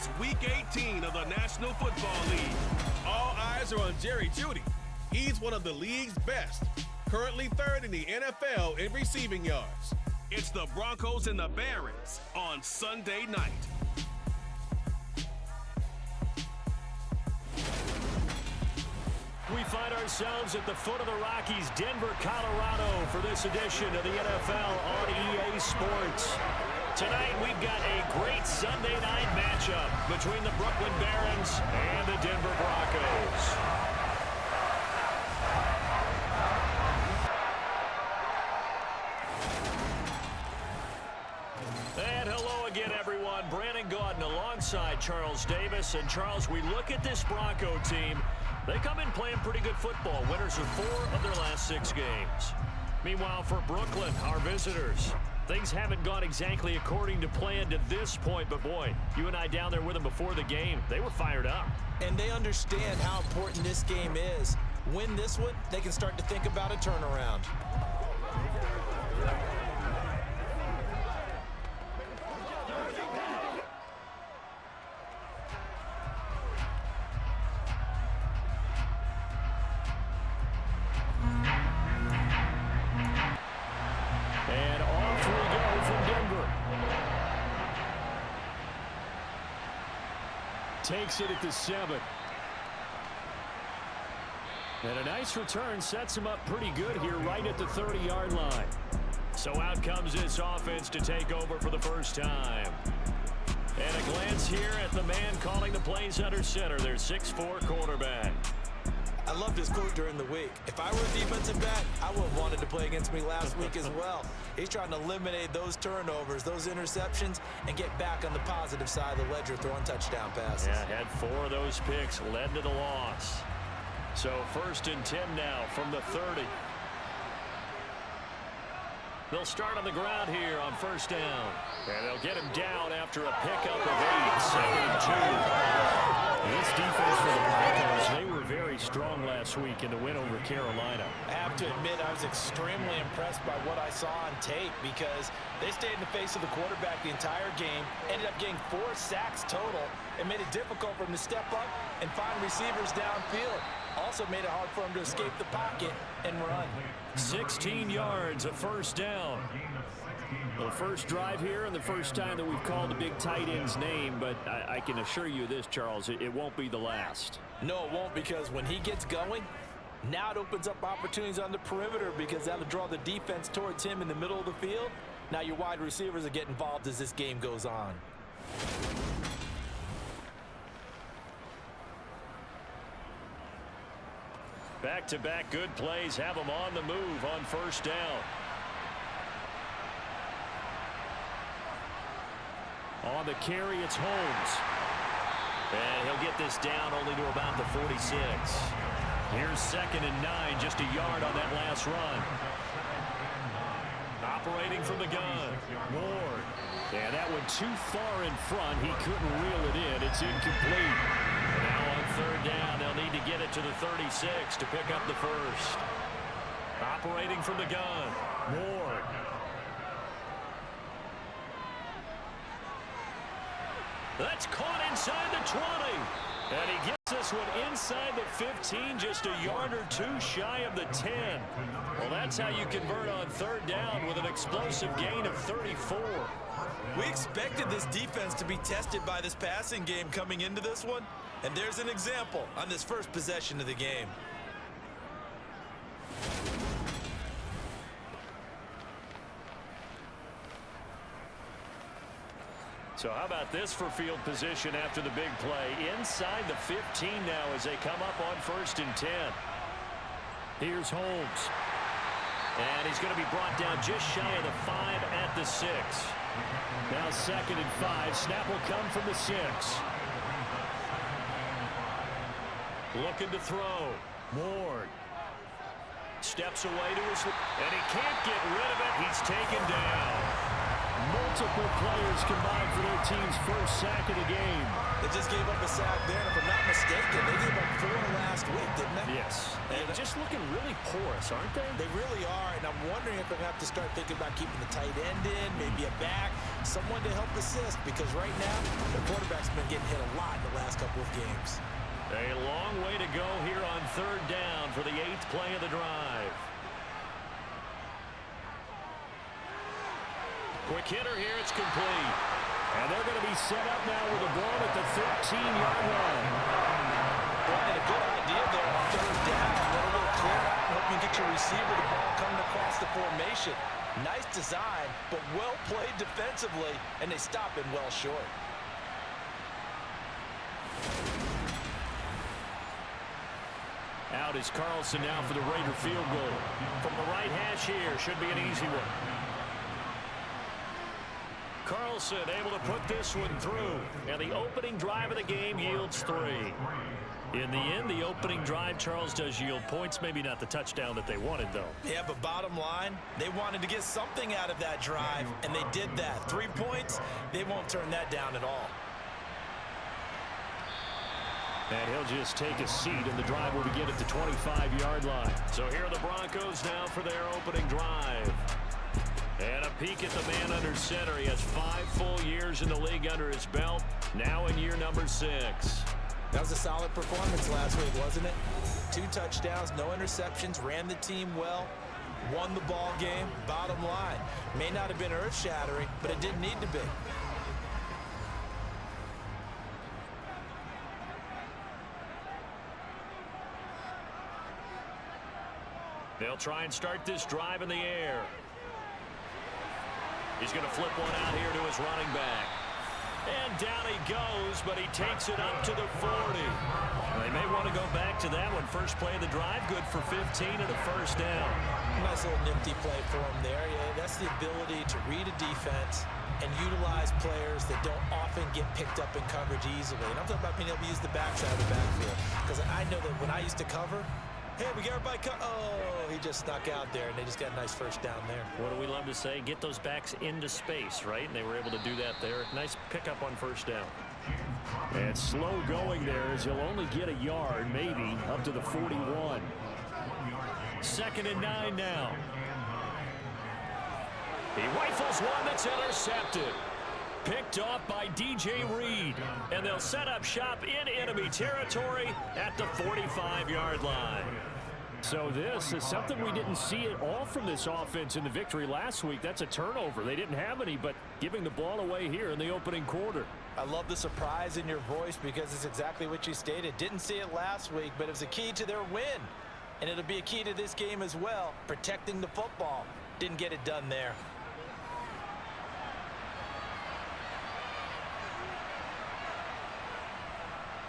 It's Week 18 of the National Football League. All eyes are on Jerry Jeudy. He's one of the league's best, currently third in the NFL in receiving yards. It's the Broncos and the Barons on Sunday night. We find ourselves at the foot of the Rockies, Denver, Colorado, for this edition of the NFL on EA Sports. Tonight, we've got a great Sunday night matchup between the Brooklyn Barons and the Denver Broncos. And hello again, everyone. Brandon Gaudin alongside Charles Davis. And Charles, we look at this Bronco team. They come in playing pretty good football. Winners of 4 of their last 6 games. Meanwhile, for Brooklyn, our visitors, things haven't gone exactly according to plan to this point. But boy, you and I down there with them before the game, they were fired up. And they understand how important this game is. Win this one, they can start to think about a turnaround. Takes it at the 7. And a nice return sets him up pretty good here right at the 30-yard line. So out comes this offense to take over for the first time. And a glance here at the man calling the plays under center, their 6'4" quarterback. I loved his quote during the week. If I were a defensive back, I would have wanted to play against me last week as well. He's trying to eliminate those turnovers, those interceptions, and get back on the positive side of the ledger throwing touchdown passes. Yeah, had 4 of those picks, led to the loss. So 1st and 10 now from the 30. They'll start on the ground here on 1st down. And they'll get him down after a pickup of 8, 2nd and 2. This defense for the Broncos, they were very strong last week in the win over Carolina. I have to admit, I was extremely impressed by what I saw on tape because they stayed in the face of the quarterback the entire game, ended up getting 4 sacks total, and made it difficult for him to step up and find receivers downfield. Also made it hard for him to escape the pocket and run. 16 yards, a 1st down. Well, the first drive here and the first time that we've called the big tight end's name, but I can assure you this, Charles, it won't be the last. No, it won't, because when he gets going, now it opens up opportunities on the perimeter because that'll draw the defense towards him in the middle of the field. Now your wide receivers will get involved as this game goes on. Back-to-back good plays have them on the move on 1st down. On the carry, it's Holmes. And he'll get this down only to about the 46. Here's 2nd and 9, just a yard on that last run. Operating from the gun, Ward. And that one too far in front. He couldn't reel it in. It's incomplete. Now on 3rd down, they'll need to get it to the 36 to pick up the 1st. Operating from the gun, Ward. That's caught inside the 20. And he gets this one inside the 15, just a yard or 2 shy of the 10. Well, that's how you convert on 3rd down with an explosive gain of 34. We expected this defense to be tested by this passing game coming into this one, and there's an example on this first possession of the game. So how about this for field position after the big play? Inside the 15 now as they come up on 1st and 10. Here's Holmes. And he's going to be brought down just shy of the 5 at the 6. Now 2nd and 5. Snap will come from the 6. Looking to throw. Ward. Steps away to his... And he can't get rid of it. He's taken down. Multiple players combined for their team's first sack of the game. They just gave up a sack there, and if I'm not mistaken, they gave up 4 last week, didn't they? Yes. And just looking really porous, aren't they? They really are, and I'm wondering if they're going to have to start thinking about keeping the tight end in, maybe a back, someone to help assist, because right now, the quarterback's been getting hit a lot in the last couple of games. A long way to go here on 3rd down for the 8th play of the drive. Quick hitter here, it's complete. And they're going to be set up now with the ball at the 13-yard line. Boy, a good idea there on 3rd down. Let a little clear out and hope you get your receiver the ball coming across the formation. Nice design, but well played defensively, and they stop him well short. Out is Carlson now for the Raider field goal. From the right hash here, should be an easy one. Carlson able to put this one through, and the opening drive of the game yields 3. In the end, the opening drive, Charles, does yield points. Maybe not the touchdown that they wanted, though. Yeah, but bottom line, they wanted to get something out of that drive, and they did that. 3 points, they won't turn that down at all. And he'll just take a seat, and the drive will begin at the 25-yard line. So here are the Broncos now for their opening drive. And a peek at the man under center. He has 5 full years in the league under his belt, now in year number 6. That was a solid performance last week, wasn't it? 2 touchdowns, no interceptions, ran the team well, won the ball game. Bottom line, may not have been earth-shattering, but it didn't need to be. They'll try and start this drive in the air. He's going to flip one out here to his running back. And down he goes, but he takes it up to the 40. Well, they may want to go back to that one. First play of the drive, good for 15 and a first down. Nice little nifty play for him there. Yeah, that's the ability to read a defense and utilize players that don't often get picked up in coverage easily. And I'm talking about being able to use the backside of the backfield. Because I know that when I used to cover, hey, we got everybody oh, he just snuck out there, and they just got a nice first down there. What do we love to say? Get those backs into space, right? And they were able to do that there. Nice pickup on first down. And slow going there as he'll only get a yard, maybe, up to the 41. 2nd and 9 now. He rifles one that's intercepted. Picked off by DJ Reed. And they'll set up shop in enemy territory at the 45-yard line. So this is something we didn't see at all from this offense in the victory last week. That's a turnover. They didn't have any, but giving the ball away here in the opening quarter. I love the surprise in your voice because it's exactly what you stated. Didn't see it last week, but it was a key to their win. And it'll be a key to this game as well, protecting the football. Didn't get it done there.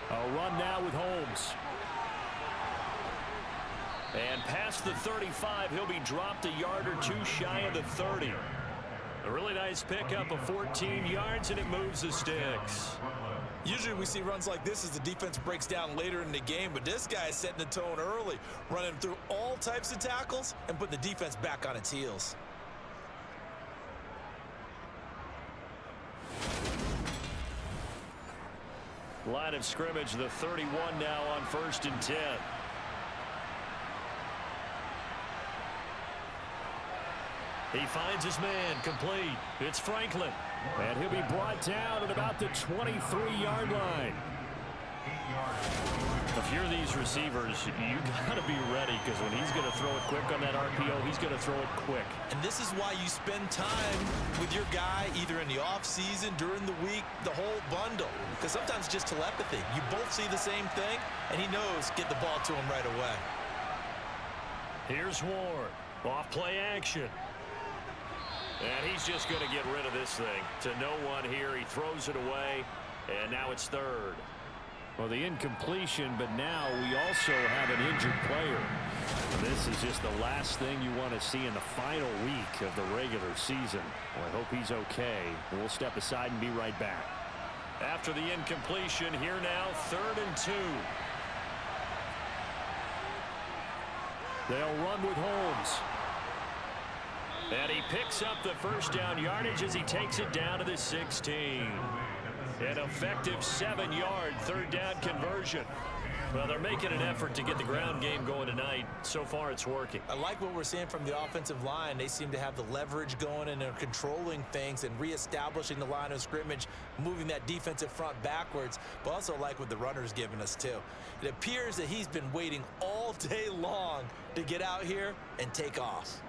A run now with Holmes. And past the 35, he'll be dropped a yard or 2 shy of the 30. A really nice pickup of 14 yards, and it moves the sticks. Usually we see runs like this as the defense breaks down later in the game, but this guy is setting the tone early, running through all types of tackles and putting the defense back on its heels. Line of scrimmage, the 31 now on 1st and 10. He finds his man, complete. It's Franklin. And he'll be brought down at about the 23-yard line. If you're these receivers, you got to be ready, because when he's going to throw it quick on that RPO, he's going to throw it quick. And this is why you spend time with your guy either in the offseason, during the week, the whole bundle. Because sometimes it's just telepathy. You both see the same thing, and he knows get the ball to him right away. Here's Ward. Off play action. And he's just going to get rid of this thing. To no one here. He throws it away, and now it's 3rd. Well, the incompletion, but now we also have an injured player. This is just the last thing you want to see in the final week of the regular season. Well, I hope he's okay. We'll step aside and be right back. After the incompletion, here now, 3rd and 2. They'll run with Holmes. And he picks up the first down yardage as he takes it down to the 16. An effective 7-yard third down conversion. Well, they're making an effort to get the ground game going tonight. So far, it's working. I like what we're seeing from the offensive line. They seem to have the leverage going, and they're controlling things and reestablishing the line of scrimmage, moving that defensive front backwards, but also like what the runner's giving us, too. It appears that he's been waiting all day long to get out here and take off.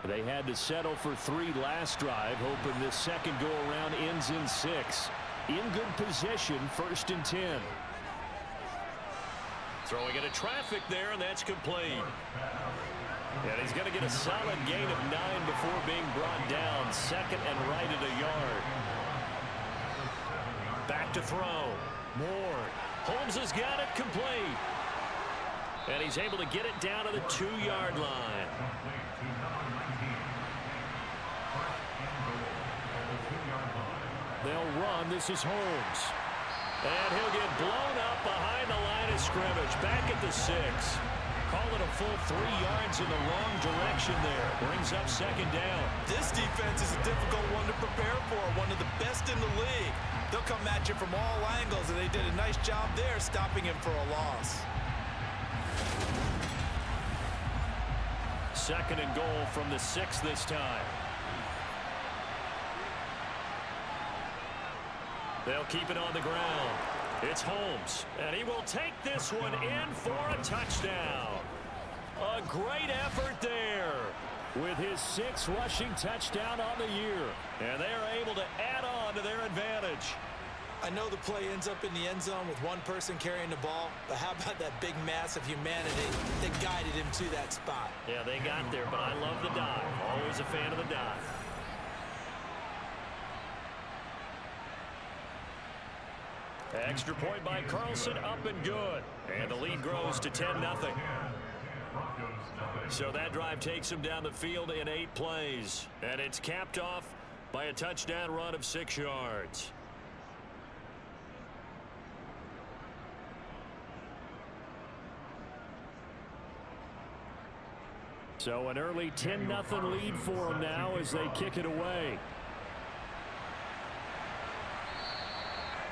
They had to settle for 3 last drive, hoping this second go-around ends in 6. In good position, 1st and 10. Throwing into traffic there, and that's complete. And he's going to get a solid gain of 9 before being brought down. 2nd and right at a yard. Back to throw. Ward. Holmes has got it complete. And he's able to get it down to the 2-yard line. They'll run. This is Holmes. And he'll get blown up behind the line of scrimmage. Back at the 6. Call it a full 3 yards in the wrong direction there. Brings up 2nd down. This defense is a difficult one to prepare for. One of the best in the league. They'll come at you from all angles, and they did a nice job there stopping him for a loss. 2nd and goal from the 6 this time. They'll keep it on the ground. It's Holmes, and he will take this one in for a touchdown. A great effort there with his 6th rushing touchdown on the year. And they are able to add on to their advantage. I know the play ends up in the end zone with one person carrying the ball, but how about that big mass of humanity that guided him to that spot? Yeah, they got there, but I love the dive. Always a fan of the dive. Extra point by Carlson, up and good. And the lead grows to 10-0. So that drive takes him down the field in 8 plays. And it's capped off by a touchdown run of 6 yards. So an early 10-0 lead for them now as they kick it away.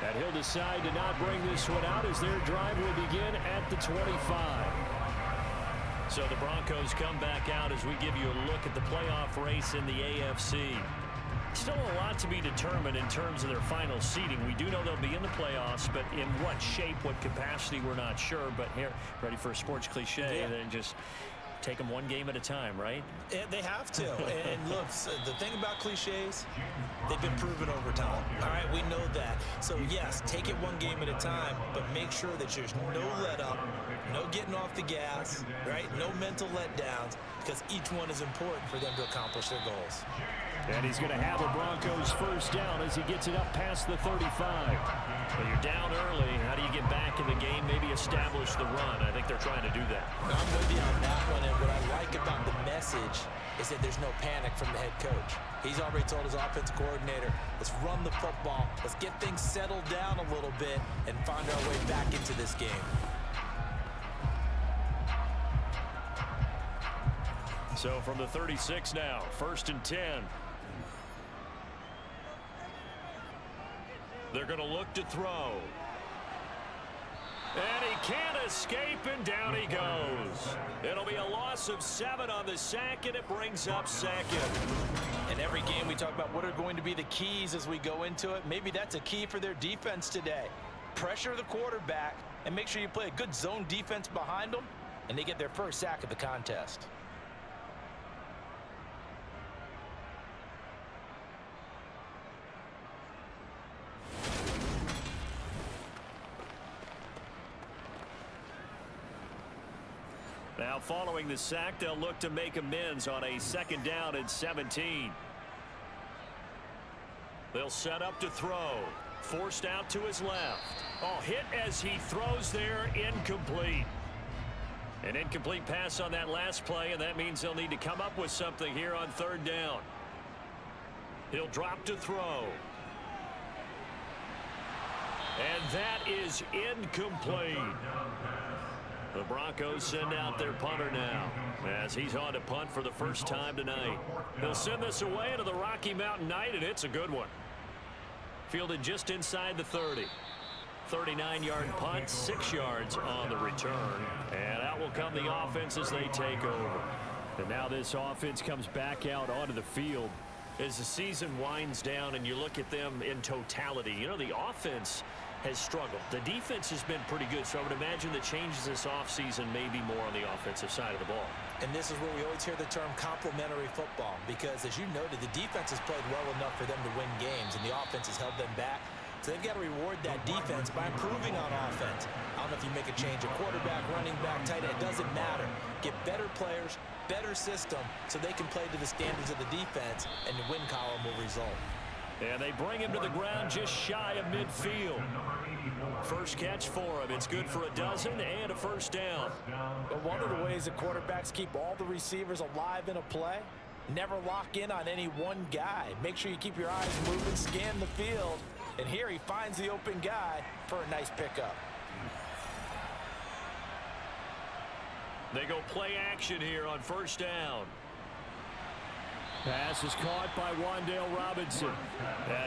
And he'll decide to not bring this one out as their drive will begin at the 25. So the Broncos come back out as we give you a look at the playoff race in the AFC. Still a lot to be determined in terms of their final seeding. We do know they'll be in the playoffs, but in what shape, what capacity, we're not sure. But here, ready for a sports cliche, yeah. then just take them one game at a time, right? They have to. And look, the thing about cliches, they've been proven over time. All right, we know that. So, yes, take it one game at a time, but make sure that there's no let up, no getting off the gas, right? No mental letdowns, because each one is important for them to accomplish their goals. And he's going to have the Broncos first down as he gets it up past the 35. But you're down early. How do you get back in the game? Maybe establish the run. I think they're trying to do that. I'm with you on that one, and what I like about the message is that there's no panic from the head coach. He's already told his offensive coordinator, let's run the football, let's get things settled down a little bit and find our way back into this game. So from the 36 now, 1st and 10. They're going to look to throw. And he can't escape, and down he goes. It'll be a loss of 7 on the sack, and it brings up 2nd. In every game, we talk about what are going to be the keys as we go into it. Maybe that's a key for their defense today. Pressure the quarterback and make sure you play a good zone defense behind them, and they get their first sack of the contest. Now following the sack, they'll look to make amends on a 2nd down and 17. They'll set up to throw. Forced out to his left. Oh, hit as he throws there, incomplete. An incomplete pass on that last play, and that means they'll need to come up with something here on 3rd down. He'll drop to throw. And that is incomplete. The Broncos send out their punter now as he's on to punt for the first time tonight. He'll send this away into the Rocky Mountain night, and it's a good one. Fielded just inside the 30. 39-yard punt, 6 yards on the return. And out will come the offense as they take over. And now this offense comes back out onto the field. As the season winds down and you look at them in totality, you know, the offense has struggled. The defense has been pretty good, so I would imagine the changes this offseason may be more on the offensive side of the ball. And this is where we always hear the term complementary football, because as you noted, the defense has played well enough for them to win games, and the offense has held them back. So they've got to reward that defense by improving on offense. I don't know if you make a change at quarterback, running back, tight end, it doesn't matter. Get better players, better system, so they can play to the standards of the defense, and the win column will result. And they bring him to the ground just shy of midfield. First catch for him. It's good for a dozen and a first down. But one of the ways that quarterbacks keep all the receivers alive in a play, never lock in on any one guy. Make sure you keep your eyes moving, scan the field. And here he finds the open guy for a nice pickup. They go play action here on first down. Pass is caught by Wan'Dale Robinson.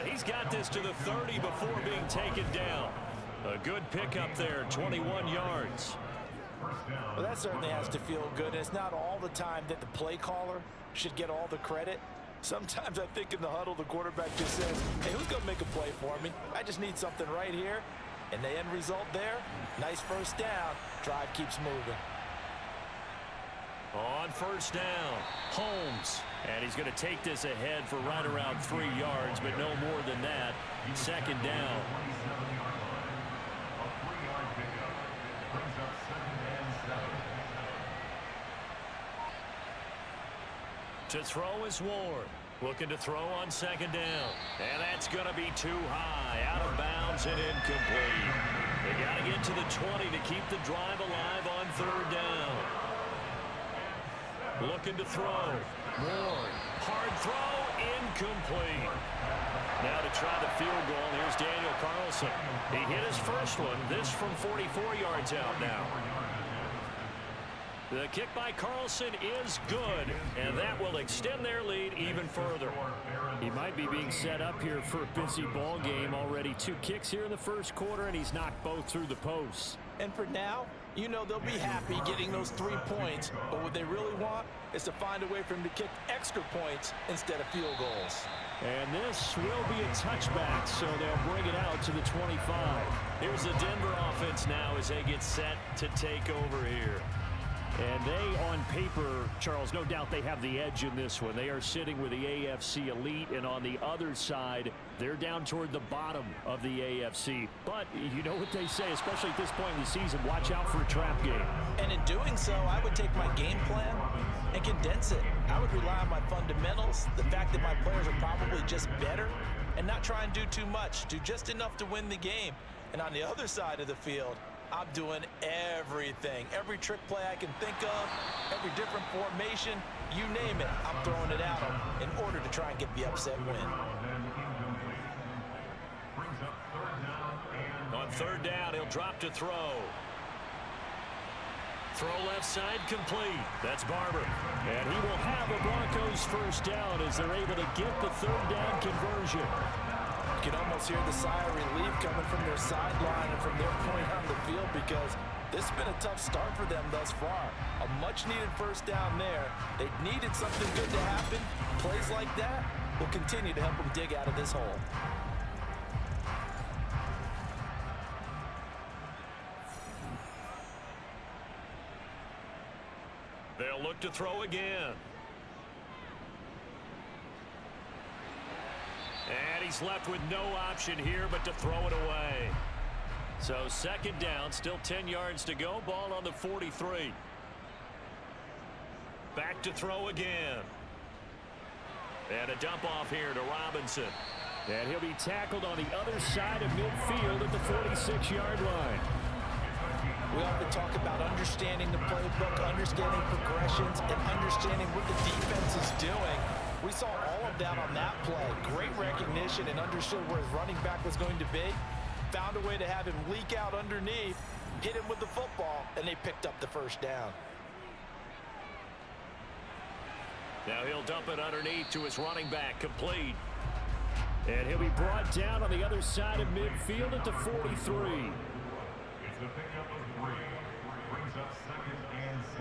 He's got this to the 30 before being taken down. A good pickup there, 21 yards. Well, that certainly has to feel good. It's not all the time that the play caller should get all the credit. Sometimes I think in the huddle, the quarterback just says, hey, who's going to make a play for me? I just need something right here. And the end result there, nice first down. Drive keeps moving. On first down, Holmes. And he's going to take this ahead for right around 3 yards, but no more than that. Second down. To throw is Ward. Looking to throw on second down. And that's going to be too high. Out of bounds and incomplete. They got to get to the 20 to keep the drive alive on third down. Looking to throw. Ward. Hard throw. Incomplete. Now to try the field goal, here's Daniel Carlson. He hit his first one. This from 44 yards out now. The kick by Carlson is good, and that will extend their lead even further. He might be being set up here for a busy ball game. Already 2 kicks here in the first quarter, and he's knocked both through the posts. And for now, you know they'll be happy getting those 3 points, but what they really want is to find a way for him to kick extra points instead of field goals. And this will be a touchback, so they'll bring it out to the 25. Here's the Denver offense now as they get set to take over here. And they, on paper, Charles, no doubt they have the edge in this one. They are sitting with the AFC elite, and on the other side, they're down toward the bottom of the AFC. But you know what they say, especially at this point in the season, watch out for a trap game. And in doing so, I would take my game plan and condense it. I would rely on my fundamentals, the fact that my players are probably just better, and not try and do too much, do just enough to win the game. And on the other side of the field, I'm doing everything. Every trick play I can think of, every different formation, you name it, I'm throwing it at them in order to try and get the upset win. On third down, he'll drop to throw. Throw left side complete. That's Barber. And he will have a Broncos first down as they're able to get the third down conversion. You can almost hear the sigh of relief coming from their sideline and from their point on the field, because this has been a tough start for them thus far. A much-needed first down there. They needed something good to happen. Plays like that will continue to help them dig out of this hole. They'll look to throw again. And he's left with no option here but to throw it away. So second down, still 10 yards to go. Ball on the 43. Back to throw again. And a dump off here to Robinson. And he'll be tackled on the other side of midfield at the 46-yard line. We often talk about understanding the playbook, understanding progressions, and understanding what the defense is doing. We saw all of that on that play. Great recognition and understood where his running back was going to be. Found a way to have him leak out underneath. hit him with the football, and they picked up the first down. Now he'll dump it underneath to his running back, complete. And he'll be brought down on the other side of midfield at the 43.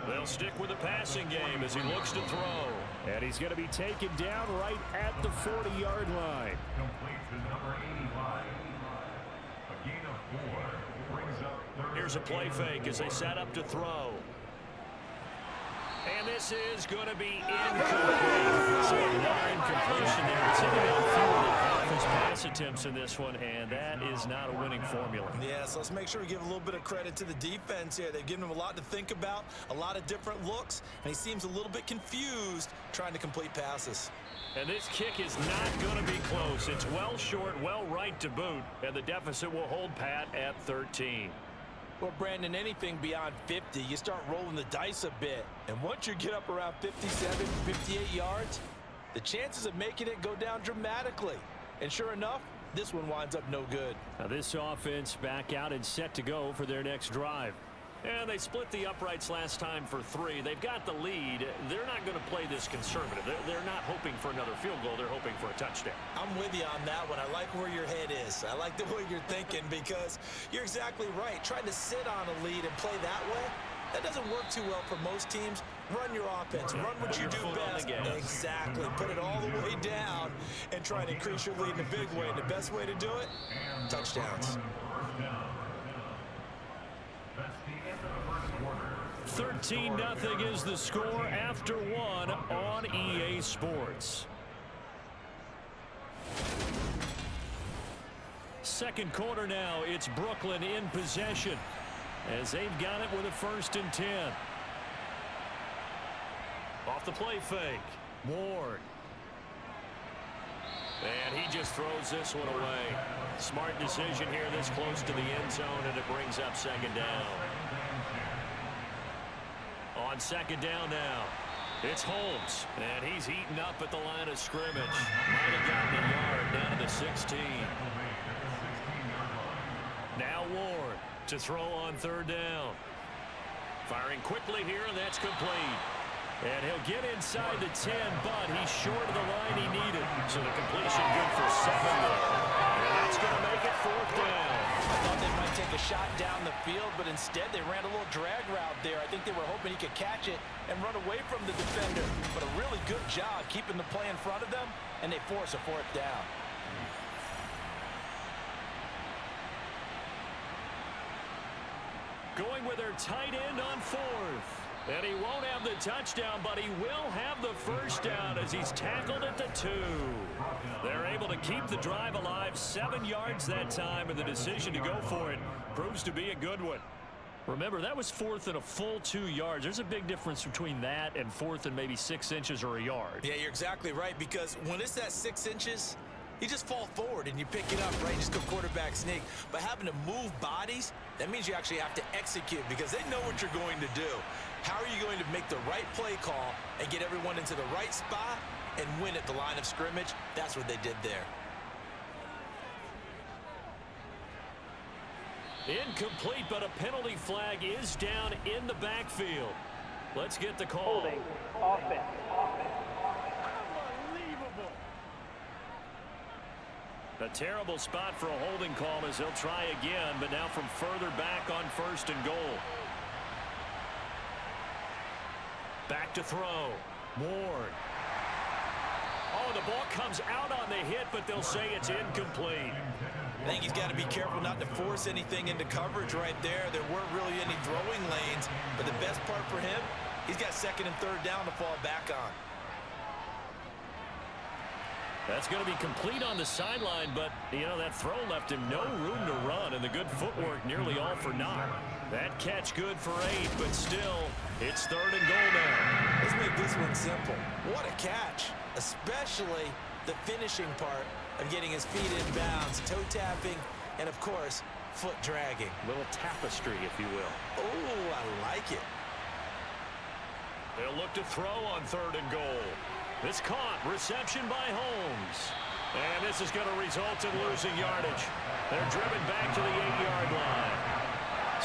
They'll stick with the passing game as he looks to throw. And he's going to be taken down right at the 40-yard line. Here's a play fake as they set up to throw. And this is going to be incomplete. So another incompletion there. It's about fewer than half his pass attempts in this one, and that is not a winning formula. Yeah, so let's make sure we give a little bit of credit to the defense here. They've given him a lot to think about, a lot of different looks, and he seems a little bit confused trying to complete passes. And this kick is not going to be close. It's well short, well right to boot, and the deficit will hold pat at 13. Well, Brandon, anything beyond 50, you start rolling the dice a bit. And once you get up around 57, 58 yards, the chances of making it go down dramatically. And sure enough, this one winds up no good. Now this offense back out and set to go for their next drive. And they split the uprights last time for 3. They've got the lead. They're not going to play this conservative. They're not hoping for another field goal. They're hoping for a touchdown. I'm with you on that one. I like where your head is. I like the way you're thinking because you're exactly right. Trying to sit on a lead and play that way, that doesn't work too well for most teams. Run your offense. Run what you do best. Exactly. Put it all the way down and try and increase your lead in a big way. And the best way to do it, touchdowns. 13-0 is the score after 1 on EA Sports. Second quarter now, it's Brooklyn in possession as they've got it with a 1st and 10. Off the play fake, Ward. And he just throws this one away. Smart decision here this close to the end zone, and it brings up 2nd down. On 2nd down now, it's Holmes, and he's eaten up at the line of scrimmage. Might have gotten a yard down to the 16. Now Ward to throw on 3rd down. Firing quickly here, and that's complete. And he'll get inside the 10, but he's short of the line he needed. So the completion good for 7 there. And that's going to make it 4th down. I thought they might take a shot down the field, but instead they ran a little drag route there. I think they were hoping he could catch it and run away from the defender. But a really good job keeping the play in front of them, and they force a 4th down. Going with their tight end on 4th. And he won't have the touchdown, but he will have the 1st down as he's tackled at the 2. They're able to keep the drive alive, 7 yards that time, and the decision to go for it proves to be a good one. Remember, that was 4th and a full 2 yards. There's a big difference between that and 4th and maybe 6 inches or a yard. Yeah, you're exactly right, because when it's that 6 inches, you just fall forward and you pick it up, right? You just go quarterback sneak. But having to move bodies, that means you actually have to execute because they know what you're going to do. How are you going to make the right play call and get everyone into the right spot and win at the line of scrimmage? That's what they did there. Incomplete, but a penalty flag is down in the backfield. Let's get the call. Holding, offense. Unbelievable. A terrible spot for a holding call as he'll try again, but now from further back on 1st and goal. Back to throw. Ward. Oh, the ball comes out on the hit, but they'll say it's incomplete. I think he's got to be careful not to force anything into coverage right there. There weren't really any throwing lanes, but the best part for him, he's got 2nd and 3rd down to fall back on. That's going to be complete on the sideline, but, you know, that throw left him no room to run, and the good footwork nearly all for naught. That catch good for 8, but still, it's 3rd and goal now. Let's make this one simple. What a catch, especially the finishing part of getting his feet in bounds, toe tapping, and, of course, foot dragging. Little tapestry, if you will. Oh, I like it. They'll look to throw on 3rd and goal. It's caught. Reception by Holmes. And this is going to result in losing yardage. They're driven back to the 8-yard line.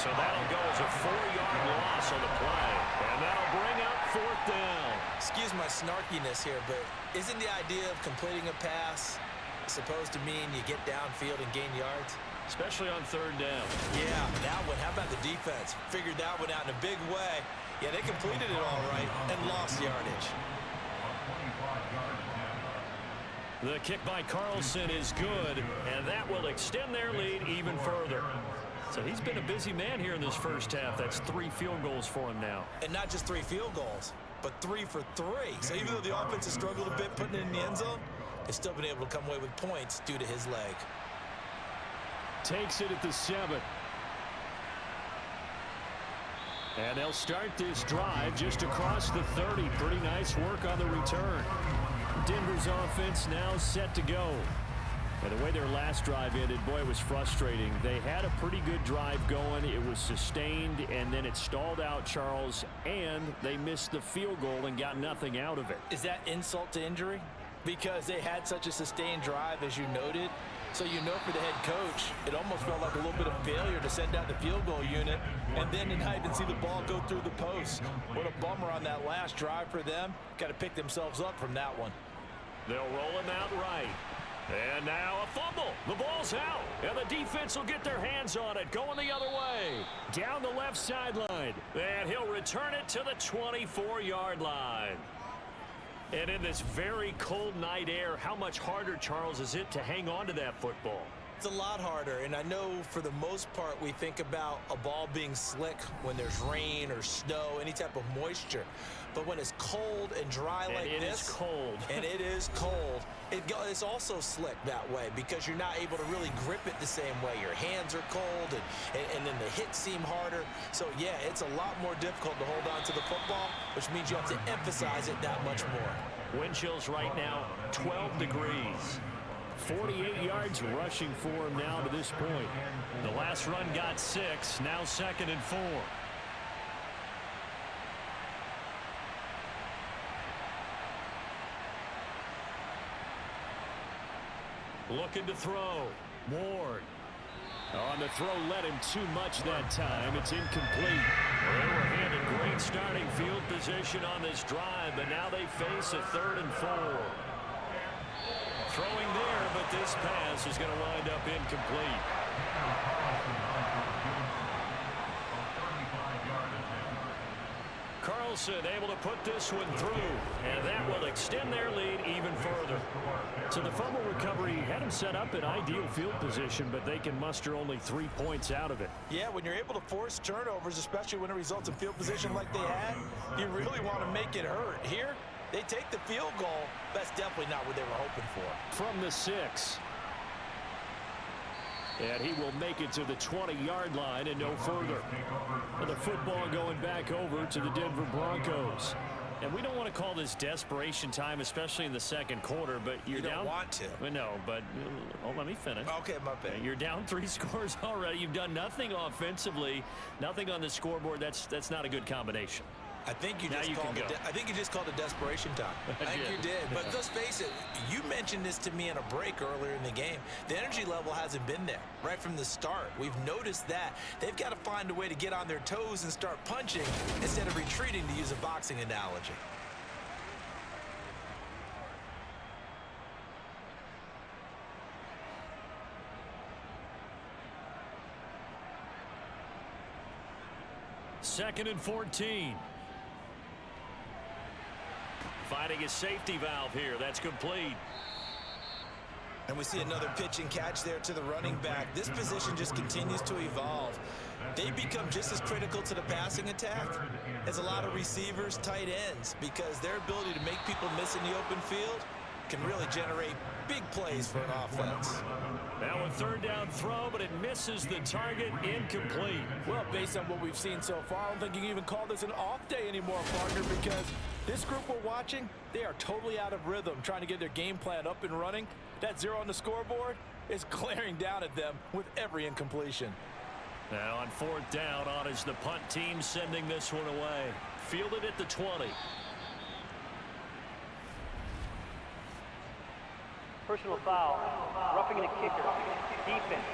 So that'll go as a 4-yard loss on the play. And that'll bring up 4th down. Excuse my snarkiness here, but isn't the idea of completing a pass supposed to mean you get downfield and gain yards? Especially on 3rd down. Yeah, that one. How about the defense? Figured that one out in a big way. Yeah, they completed it all right and lost yardage. The kick by Carlson is good, and that will extend their lead even further. So he's been a busy man here in this first half. That's 3 field goals for him now. And not just 3 field goals, but 3 for 3. So even though the offense has struggled a bit putting it in the end zone, they've still been able to come away with points due to his leg. Takes it at the 7. And they'll start this drive just across the 30. Pretty nice work on the return. Denver's offense now set to go. And the way their last drive ended, boy, it was frustrating. They had a pretty good drive going. It was sustained, and then it stalled out, Charles, and they missed the field goal and got nothing out of it. Is that insult to injury? Because they had such a sustained drive, as you noted. So you know for the head coach, it almost felt like a little bit of failure to send out the field goal unit and then not even see the ball go through the post. What a bummer on that last drive for them. Got to pick themselves up from that one. They'll roll him out right. And now a fumble. The ball's out. And the defense will get their hands on it. Going the other way. Down the left sideline. And he'll return it to the 24-yard line. And in this very cold night air, how much harder, Charles, is it to hang on to that football? It's a lot harder, and I know for the most part we think about a ball being slick when there's rain or snow, any type of moisture. But when it's cold and dry like this, it is cold. And it is cold, it's also slick that way because you're not able to really grip it the same way. Your hands are cold, and then the hits seem harder. So, yeah, it's a lot more difficult to hold on to the football, which means you have to emphasize it that much more. Wind chills right now, 12 degrees. 48 yards rushing for him now to this point. The last run got 6, now 2nd and 4. Looking to throw. Ward. On the throw, led him too much that time. It's incomplete. They were handed great starting field position on this drive, but now they face a 3rd and 4. Throwing there, but this pass is going to wind up incomplete. Carlson able to put this one through, and that will extend their lead even further. So the fumble recovery had them set up in ideal field position, but they can muster only 3 points out of it. Yeah, when you're able to force turnovers, especially when it results in field position like they had, you really want to make it hurt. Here, they take the field goal. That's definitely not what they were hoping for. From the 6. And he will make it to the 20-yard line and no further. And the football going back over to the Denver Broncos. And we don't want to call this desperation time, especially in the second quarter, but you're down. You don't want to. Well, no, but let me finish. Okay, my bad. You're down 3 scores already. You've done nothing offensively, nothing on the scoreboard. That's not a good combination. I think you just called it desperation time. I think you did. But let's face it, you mentioned this to me in a break earlier in the game. The energy level hasn't been there right from the start. We've noticed that. They've got to find a way to get on their toes and start punching instead of retreating, to use a boxing analogy. Second and 14. Finding a safety valve here. That's complete. And we see another pitch and catch there to the running back. This position just continues to evolve. They become just as critical to the passing attack as a lot of receivers, tight ends, because their ability to make people miss in the open field can really generate big plays for an offense. Now a 3rd down throw, but it misses the target. Incomplete. Well, based on what we've seen so far, I don't think you can even call this an off day anymore, partner, because this group we're watching, they are totally out of rhythm, trying to get their game plan up and running. That 0 on the scoreboard is glaring down at them with every incompletion. Now on 4th down, on is the punt team sending this one away. Fielded at the 20. Personal foul, roughing the kicker, defense.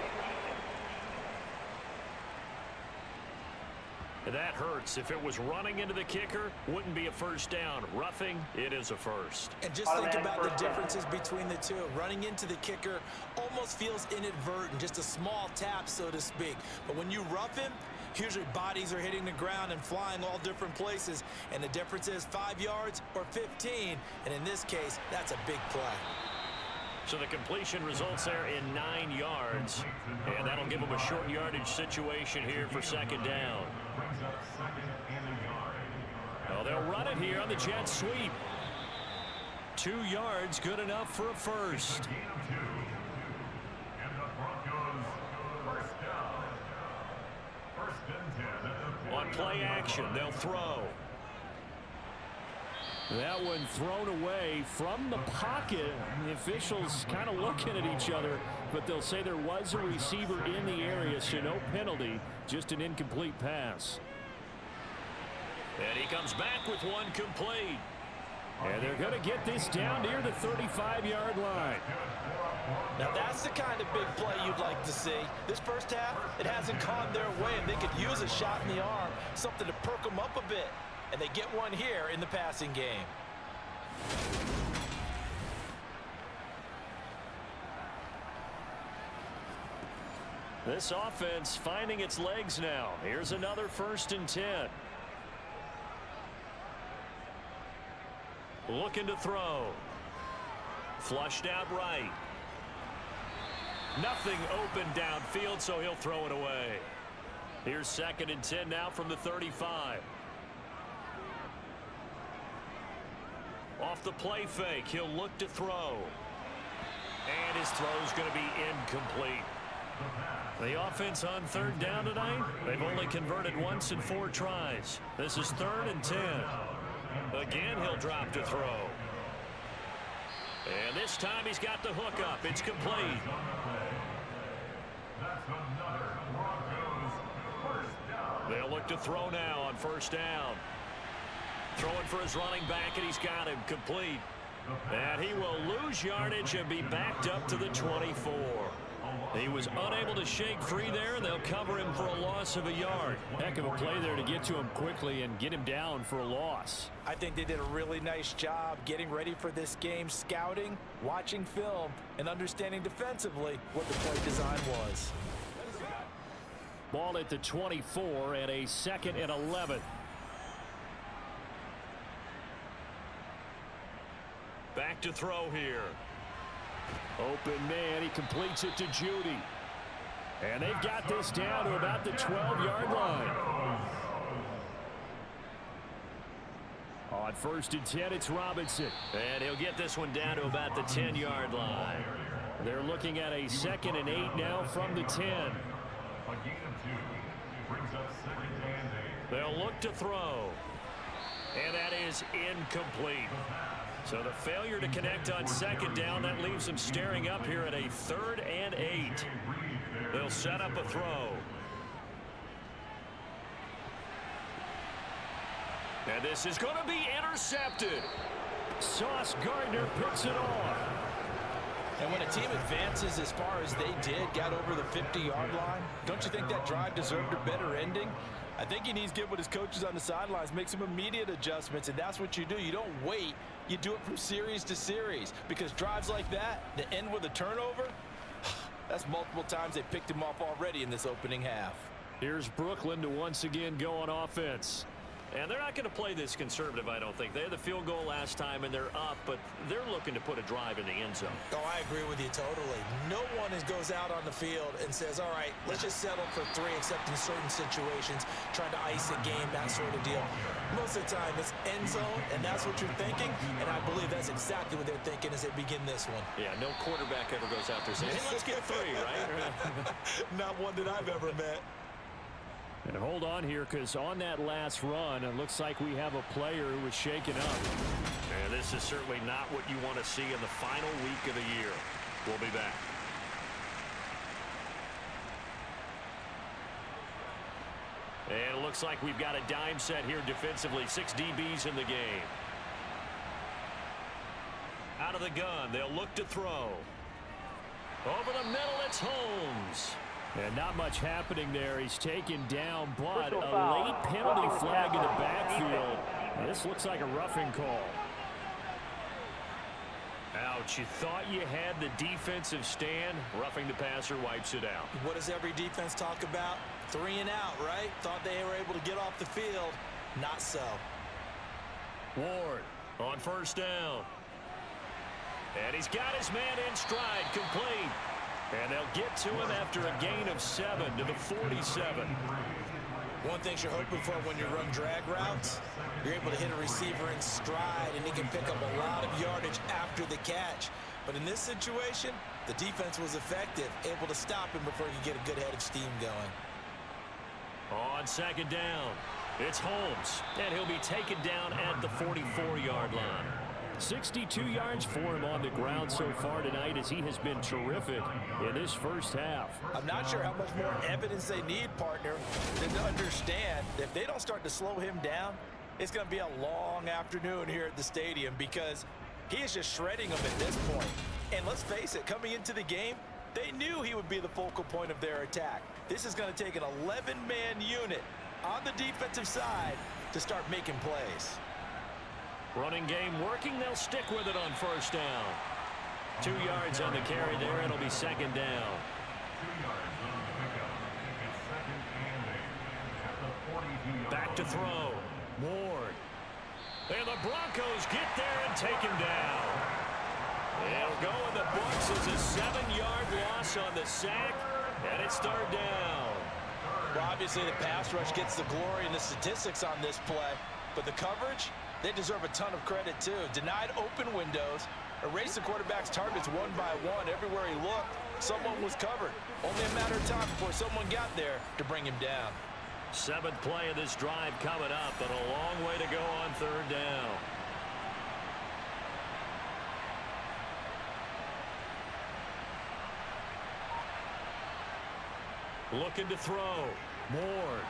That hurts. If it was running into the kicker, wouldn't be a first down. Roughing, it is a first. And just think about the differences between the two. Running into the kicker almost feels inadvertent, just a small tap, so to speak. But when you rough him, usually bodies are hitting the ground and flying all different places. And the difference is 5 yards or 15. And in this case, that's a big play. So the completion results there in 9 yards. And that'll give them a short yardage situation here for second down. Well, they'll run it here on the jet sweep. 2 yards, good enough for a first. On play action, they'll throw. That one thrown away from the pocket. The officials kind of looking at each other, but they'll say there was a receiver in the area, so no penalty, just an incomplete pass. And he comes back with one complete. And they're going to get this down near the 35-yard line. Now that's the kind of big play you'd like to see. This first half, it hasn't gone their way, and they could use a shot in the arm, something to perk them up a bit. And they get one here in the passing game. This offense finding its legs now. Here's another 1st and 10. Looking to throw. Flushed out right. Nothing open downfield, so he'll throw it away. Here's 2nd and 10 now from the 35. Off the play fake, he'll look to throw. And his throw's going to be incomplete. The offense on 3rd down tonight, they've only converted once in 4 tries. This is 3rd and 10. Again, he'll drop to throw. And this time he's got the hook up. It's complete. They'll look to throw now on 1st down. Throwing for his running back, and he's got him complete. And he will lose yardage and be backed up to the 24. He was unable to shake free there, and they'll cover him for a loss of a yard. Heck of a play there to get to him quickly and get him down for a loss. I think they did a really nice job getting ready for this game, scouting, watching film, and understanding defensively what the play design was. Ball at the 24 and a 2nd and 11. Back to throw here. Open man, he completes it to Judy. And they've got this down to about the 12-yard line. On 1st and 10, it's Robinson. And he'll get this one down to about the 10-yard line. They're looking at a 2nd and 8 now from the 10. They'll look to throw. And that is incomplete. So the failure to connect on 2nd down, that leaves them staring up here at a 3rd and 8. They'll set up a throw. And this is going to be intercepted. Sauce Gardner picks it off. And when a team advances as far as they did, got over the 50-yard line, don't you think that drive deserved a better ending? I think he needs to get with his coaches on the sidelines, make some immediate adjustments, and that's what you do. You don't wait. You do it from series to series, because drives like that end with a turnover, that's multiple times they picked him off already in this opening half. Here's Brooklyn to once again go on offense. And they're not going to play this conservative, I don't think. They had the field goal last time, and they're up, but they're looking to put a drive in the end zone. Oh, I agree with you totally. No one goes out on the field and says, all right, let's just settle for 3, except in certain situations, trying to ice a game, that sort of deal. Most of the time, it's end zone, and that's what you're thinking, and I believe that's exactly what they're thinking as they begin this one. Yeah, no quarterback ever goes out there saying, hey, let's get 3, right? Not one that I've ever met. And hold on here, because on that last run, it looks like we have a player who was shaken up. And this is certainly not what you want to see in the final week of the year. We'll be back. And it looks like we've got a dime set here defensively. 6 DBs in the game. Out of the gun, they'll look to throw. Over the middle, it's Holmes. And not much happening there. He's taken down, but Personal a foul. late penalty flag in the backfield. This looks like a roughing call. Ouch, you thought you had the defensive stand. Roughing the passer wipes it out. What does every defense talk about? 3 and out, right? Thought they were able to get off the field. Not so. Ward on first down. And he's got his man in stride, complete. And they'll get to him after a gain of 7 to the 47. One thing you're hoping for when you run drag routes, you're able to hit a receiver in stride, and he can pick up a lot of yardage after the catch. But in this situation, the defense was effective, able to stop him before he could get a good head of steam going. On second down, it's Holmes, and he'll be taken down at the 44-yard line. 62 yards for him on the ground so far tonight as he has been terrific in this first half. I'm not sure how much more evidence they need, partner, than to understand that if they don't start to slow him down, it's going to be a long afternoon here at the stadium because he is just shredding them at this point. And let's face it, coming into the game, they knew he would be the focal point of their attack. This is going to take an 11-man unit on the defensive side to start making plays. Running game working. They'll stick with it on first down. 2 yards on the carry there. It'll be second down. Back to throw. Ward. And the Broncos get there and take him down. It'll go in the books as a 7-yard loss on the sack. And it's third down. Well, obviously the pass rush gets the glory and the statistics on this play. But the coverage, they deserve a ton of credit too. Denied open windows, erased the quarterback's targets one by one. Everywhere he looked, someone was covered. Only a matter of time before someone got there to bring him down. 7th play of this drive coming up, and a long way to go on third down. Looking to throw. Ward.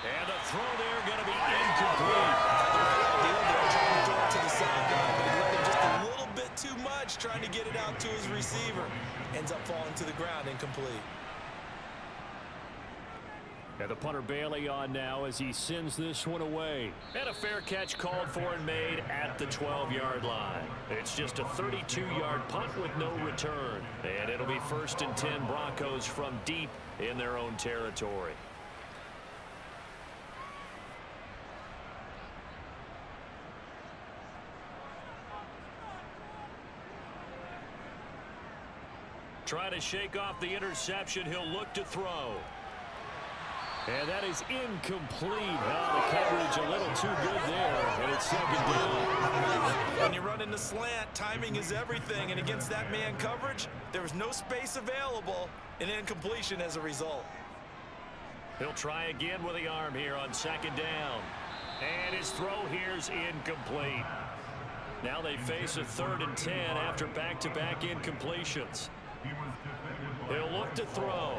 And the throw there going to be incomplete. Trying to throw it to the sideline, but he let him just a little bit too much trying to get it out to his receiver. Ends up falling to the ground, incomplete. And the punter Bailey on now as he sends this one away. And a fair catch called for and made at the 12-yard line. It's just a 32-yard punt with no return. And it'll be 1st and 10 Broncos from deep in their own territory. Trying to shake off the interception. He'll look to throw. And that is incomplete. Oh, the coverage a little too good there. And it's second down. When you run in the slant, timing is everything. And against that man coverage, there was no space available. And incompletion as a result. He'll try again with the arm here on second down. And his throw here's incomplete. Now they face a 3rd and 10 after back-to-back incompletions. He'll look to throw.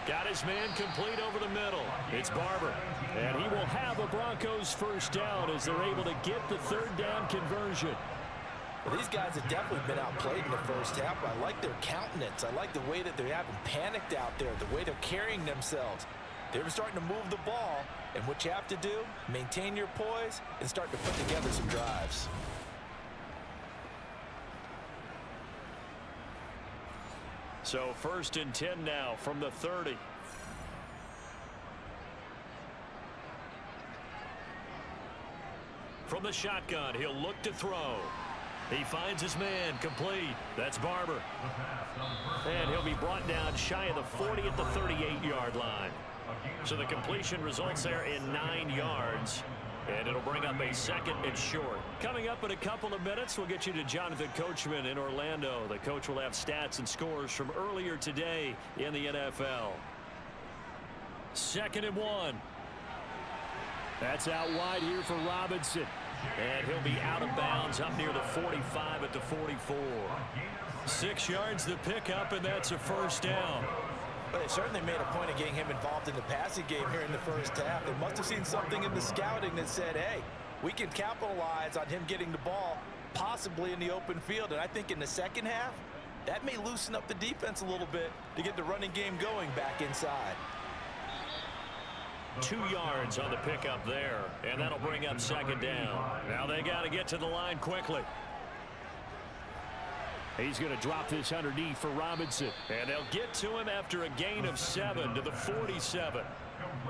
Got his man complete over the middle. It's Barber. And he will have a Broncos first down as they're able to get the 3rd down conversion. Well, these guys have definitely been outplayed in the first half. I like their countenance. I like the way that they haven't panicked out there, the way they're carrying themselves. They're starting to move the ball. And what you have to do, maintain your poise and start to put together some drives. So 1st and 10 now from the 30. From the shotgun, he'll look to throw. He finds his man complete. That's Barber. And he'll be brought down shy of the 40 at the 38-yard line. So the completion results there in 9 yards. And it'll bring up a 2nd and short. Coming up in a couple of minutes, we'll get you to Jonathan Coachman in Orlando. The coach will have stats and scores from earlier today in the NFL. 2nd and 1. That's out wide here for Robinson. And he'll be out of bounds up near the 45 at the 44. 6 yards the pickup, and that's a first down. But they certainly made a point of getting him involved in the passing game here in the first half. They must have seen something in the scouting that said, hey, we can capitalize on him getting the ball possibly in the open field. And I think in the second half, That may loosen up the defense a little bit to get the running game going back inside. 2 yards on the pickup there, and that'll bring up second down. Now they got to get to the line quickly. He's going to drop this underneath for Robinson. And they'll get to him after a gain of 7 to the 47.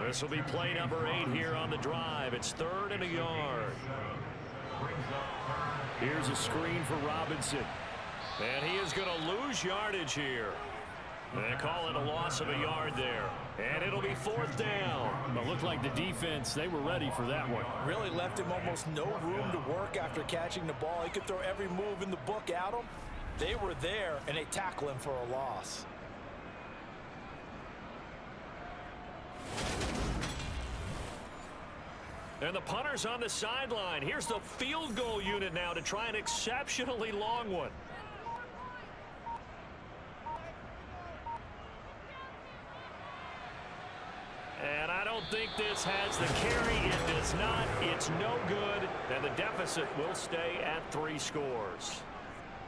This will be play number 8 here on the drive. It's 3rd and a yard. Here's a screen for Robinson. And he is going to lose yardage here. They call it a loss of a yard there. And it'll be 4th down. But looked like the defense, they were ready for that one. Really left him almost no room to work after catching the ball. He could throw every move in the book at him. They were there, and they tackle him for a loss. And the punter's on the sideline. Here's the field goal unit now to try an exceptionally long one. And I don't think this has the carry. It does not. It's no good. And the deficit will stay at 3 scores.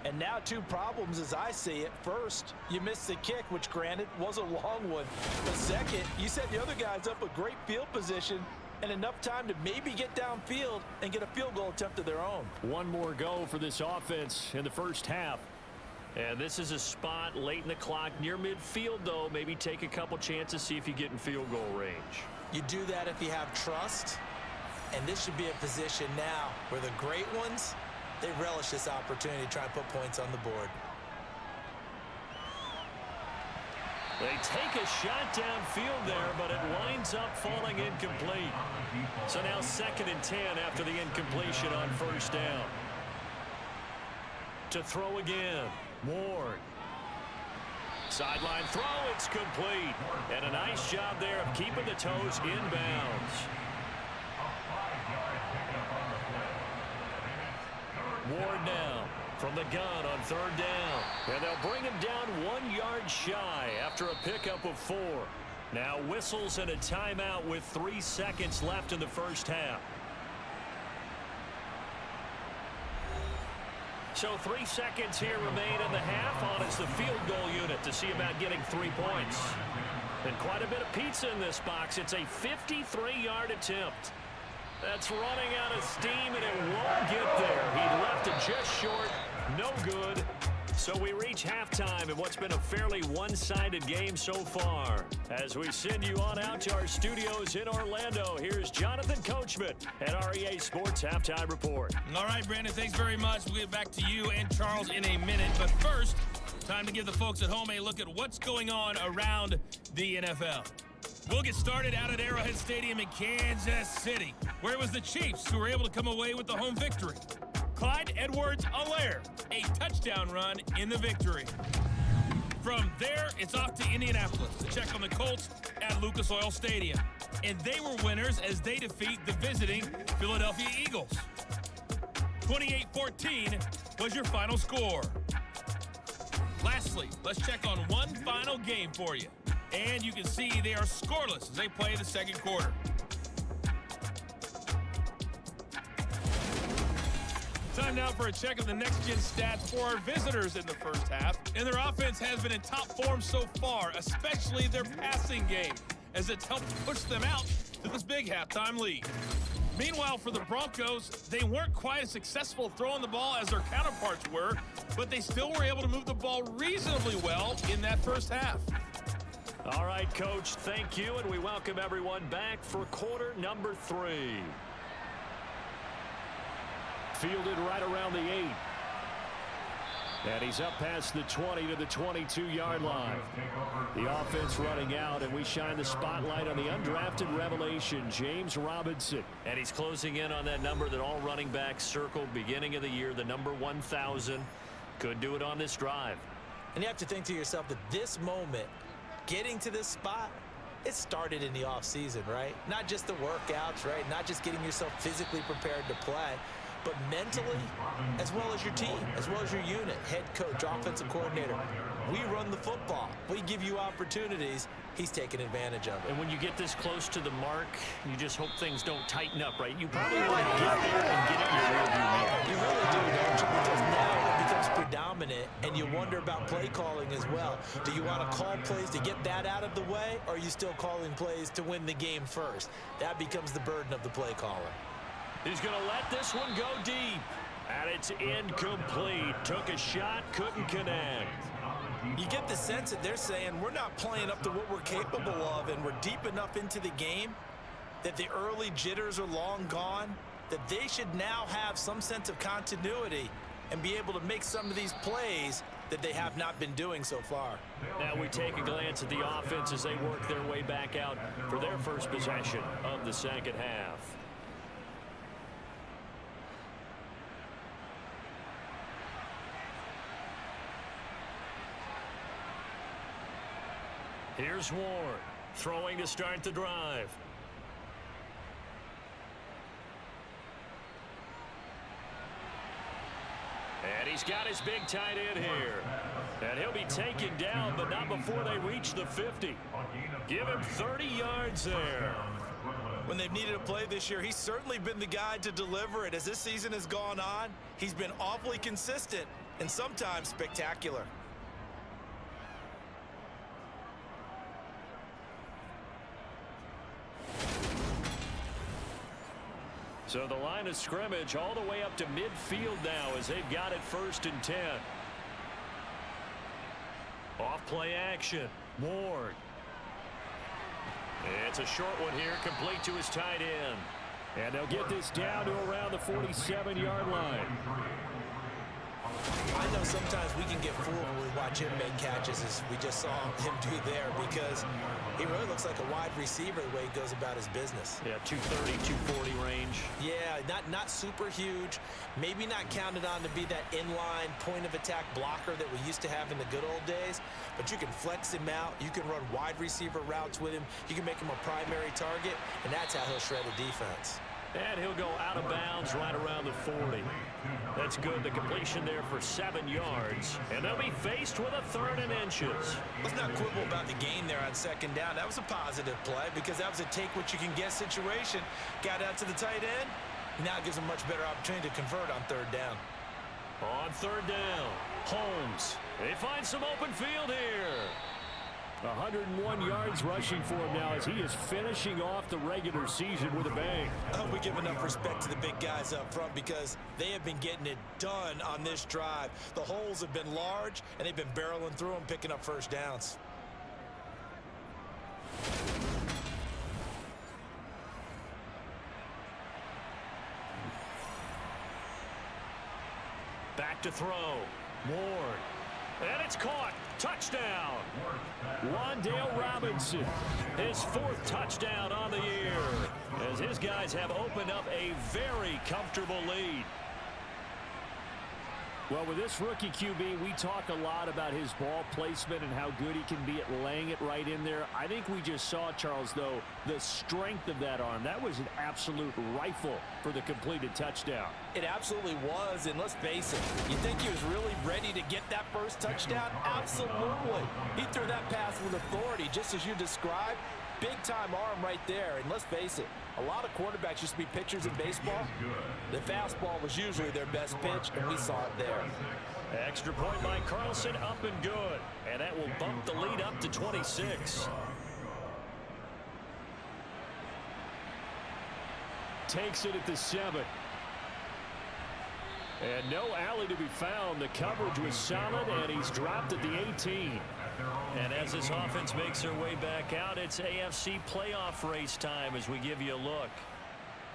And now 2 problems as I see it. First, you missed the kick, which granted was a long one. But second, you set the other guys up a great field position and enough time to maybe get downfield and get a field goal attempt of their own. One more go for this offense in the first half. And this is a spot late in the clock near midfield, though. Maybe take a couple chances, see if you get in field goal range. You do that if you have trust. And this should be a position now where the great ones, they relish this opportunity to try and put points on the board. They take a shot downfield there, but it winds up falling incomplete. So now 2nd and 10 after the incompletion on 1st down. To throw again, Ward. Sideline throw, it's complete. And a nice job there of keeping the toes inbounds. Ward now from the gun on 3rd down. And they'll bring him down 1 yard shy after a pickup of 4. Now whistles and a timeout with 3 seconds left in the first half. So 3 seconds here remain in the half. On is the field goal unit to see about getting 3 points. And quite a bit of pizza in this box. It's a 53-yard attempt. That's running out of steam, and it won't get there. He left it just short. No good. So we reach halftime in what's been a fairly one-sided game so far. As we send you on out to our studios in Orlando, here's Jonathan Coachman at REA Sports Halftime Report. All right, Brandon, thanks very much. We'll get back to you and Charles in a minute. But first, time to give the folks at home a look at what's going on around the NFL. We'll get started out at Arrowhead Stadium in Kansas City, where it was the Chiefs who were able to come away with the home victory. Clyde Edwards-Helaire, a touchdown run in the victory. From there, it's off to Indianapolis to check on the Colts at Lucas Oil Stadium. And they were winners as they defeat the visiting Philadelphia Eagles. 28-14 was your final score. Lastly, let's check on one final game for you. And you can see they are scoreless as they play the second quarter. Time now for a check of the next-gen stats for our visitors in the first half. And their offense has been in top form so far, especially their passing game, as it's helped push them out to this big halftime lead. Meanwhile, for the Broncos, they weren't quite as successful throwing the ball as their counterparts were, but they still were able to move the ball reasonably well in that first half. All right, Coach, thank you, and we welcome everyone back for quarter number 3. Fielded right around the 8. And he's up past the 20 to the 22-yard line. The offense running out, and we shine the spotlight on the undrafted revelation, James Robinson. And he's closing in on that number that all running backs circled beginning of the year, the number 1,000. Could do it on this drive. And you have to think to yourself that this moment, getting to this spot, it started in the offseason, right? Not just the workouts, right? Not just getting yourself physically prepared to play, but mentally, as well as your team, as well as your unit, head coach, offensive coordinator. We run the football. We give you opportunities. He's taking advantage of it. And when you get this close to the mark, you just hope things don't tighten up, right? You probably want to get there and get it in your rearview mirror. You really do, don't you? Because now it becomes predominant and you wonder about play calling as well. Do you want to call plays to get that out of the way, or are you still calling plays to win the game first? That becomes the burden of the play caller. He's going to let this one go deep. And it's incomplete. Took a shot, couldn't connect. You get the sense that they're saying we're not playing up to what we're capable of, and we're deep enough into the game that the early jitters are long gone, that they should now have some sense of continuity and be able to make some of these plays that they have not been doing so far. Now we take a glance at the offense as they work their way back out for their first possession of the second half. Here's Ward, throwing to start the drive. And he's got his big tight end here. And he'll be taken down, but not before they reach the 50. Give him 30 yards there. When they've needed a play this year, he's certainly been the guy to deliver it. As this season has gone on, he's been awfully consistent and sometimes spectacular. So the line of scrimmage all the way up to midfield now as they've got it 1st and 10. Off play action. Ward. It's a short one here, complete to his tight end. And they'll get this down to around the 47-yard line. I know sometimes we can get fooled when we watch him make catches, as we just saw him do there, because he really looks like a wide receiver the way he goes about his business. Yeah, 230, 240 range. Yeah, not super huge. Maybe not counted on to be that inline point-of-attack blocker that we used to have in the good old days, but you can flex him out. You can run wide receiver routes with him. You can make him a primary target, and that's how he'll shred a defense. And he'll go out of bounds right around the 40. That's good. The completion there for 7 yards. And they'll be faced with a 3rd and inches. Let's not quibble about the gain there on 2nd down. That was a positive play because that was a take-what-you-can-get situation. Got out to the tight end. Now it gives them a much better opportunity to convert on 3rd down. On 3rd down, Holmes. They find some open field here. 101 yards rushing for him now as he is finishing off the regular season with a bang. I hope we give enough respect to the big guys up front because they have been getting it done on this drive. The holes have been large, and they've been barreling through them, picking up 1st downs. Back to throw. Ward. And it's caught. Touchdown. Wan'Dale Robinson. His 4th touchdown on the year as his guys have opened up a very comfortable lead. Well, with this rookie QB, we talk a lot about his ball placement and how good he can be at laying it right in there. I think we just saw, Charles, though, the strength of that arm. That was an absolute rifle for the completed touchdown. It absolutely was, and let's face it, you think he was really ready to get that 1st touchdown? Absolutely. He threw that pass with authority, just as you described. Big-time arm right there, and let's face it, a lot of quarterbacks used to be pitchers in baseball. The fastball was usually their best pitch, and we saw it there. Extra point by Carlson, up and good. And that will bump the lead up to 26. Takes it at the 7. And no alley to be found. The coverage was solid, and he's dropped at the 18. And as this offense makes their way back out, it's AFC playoff race time as we give you a look.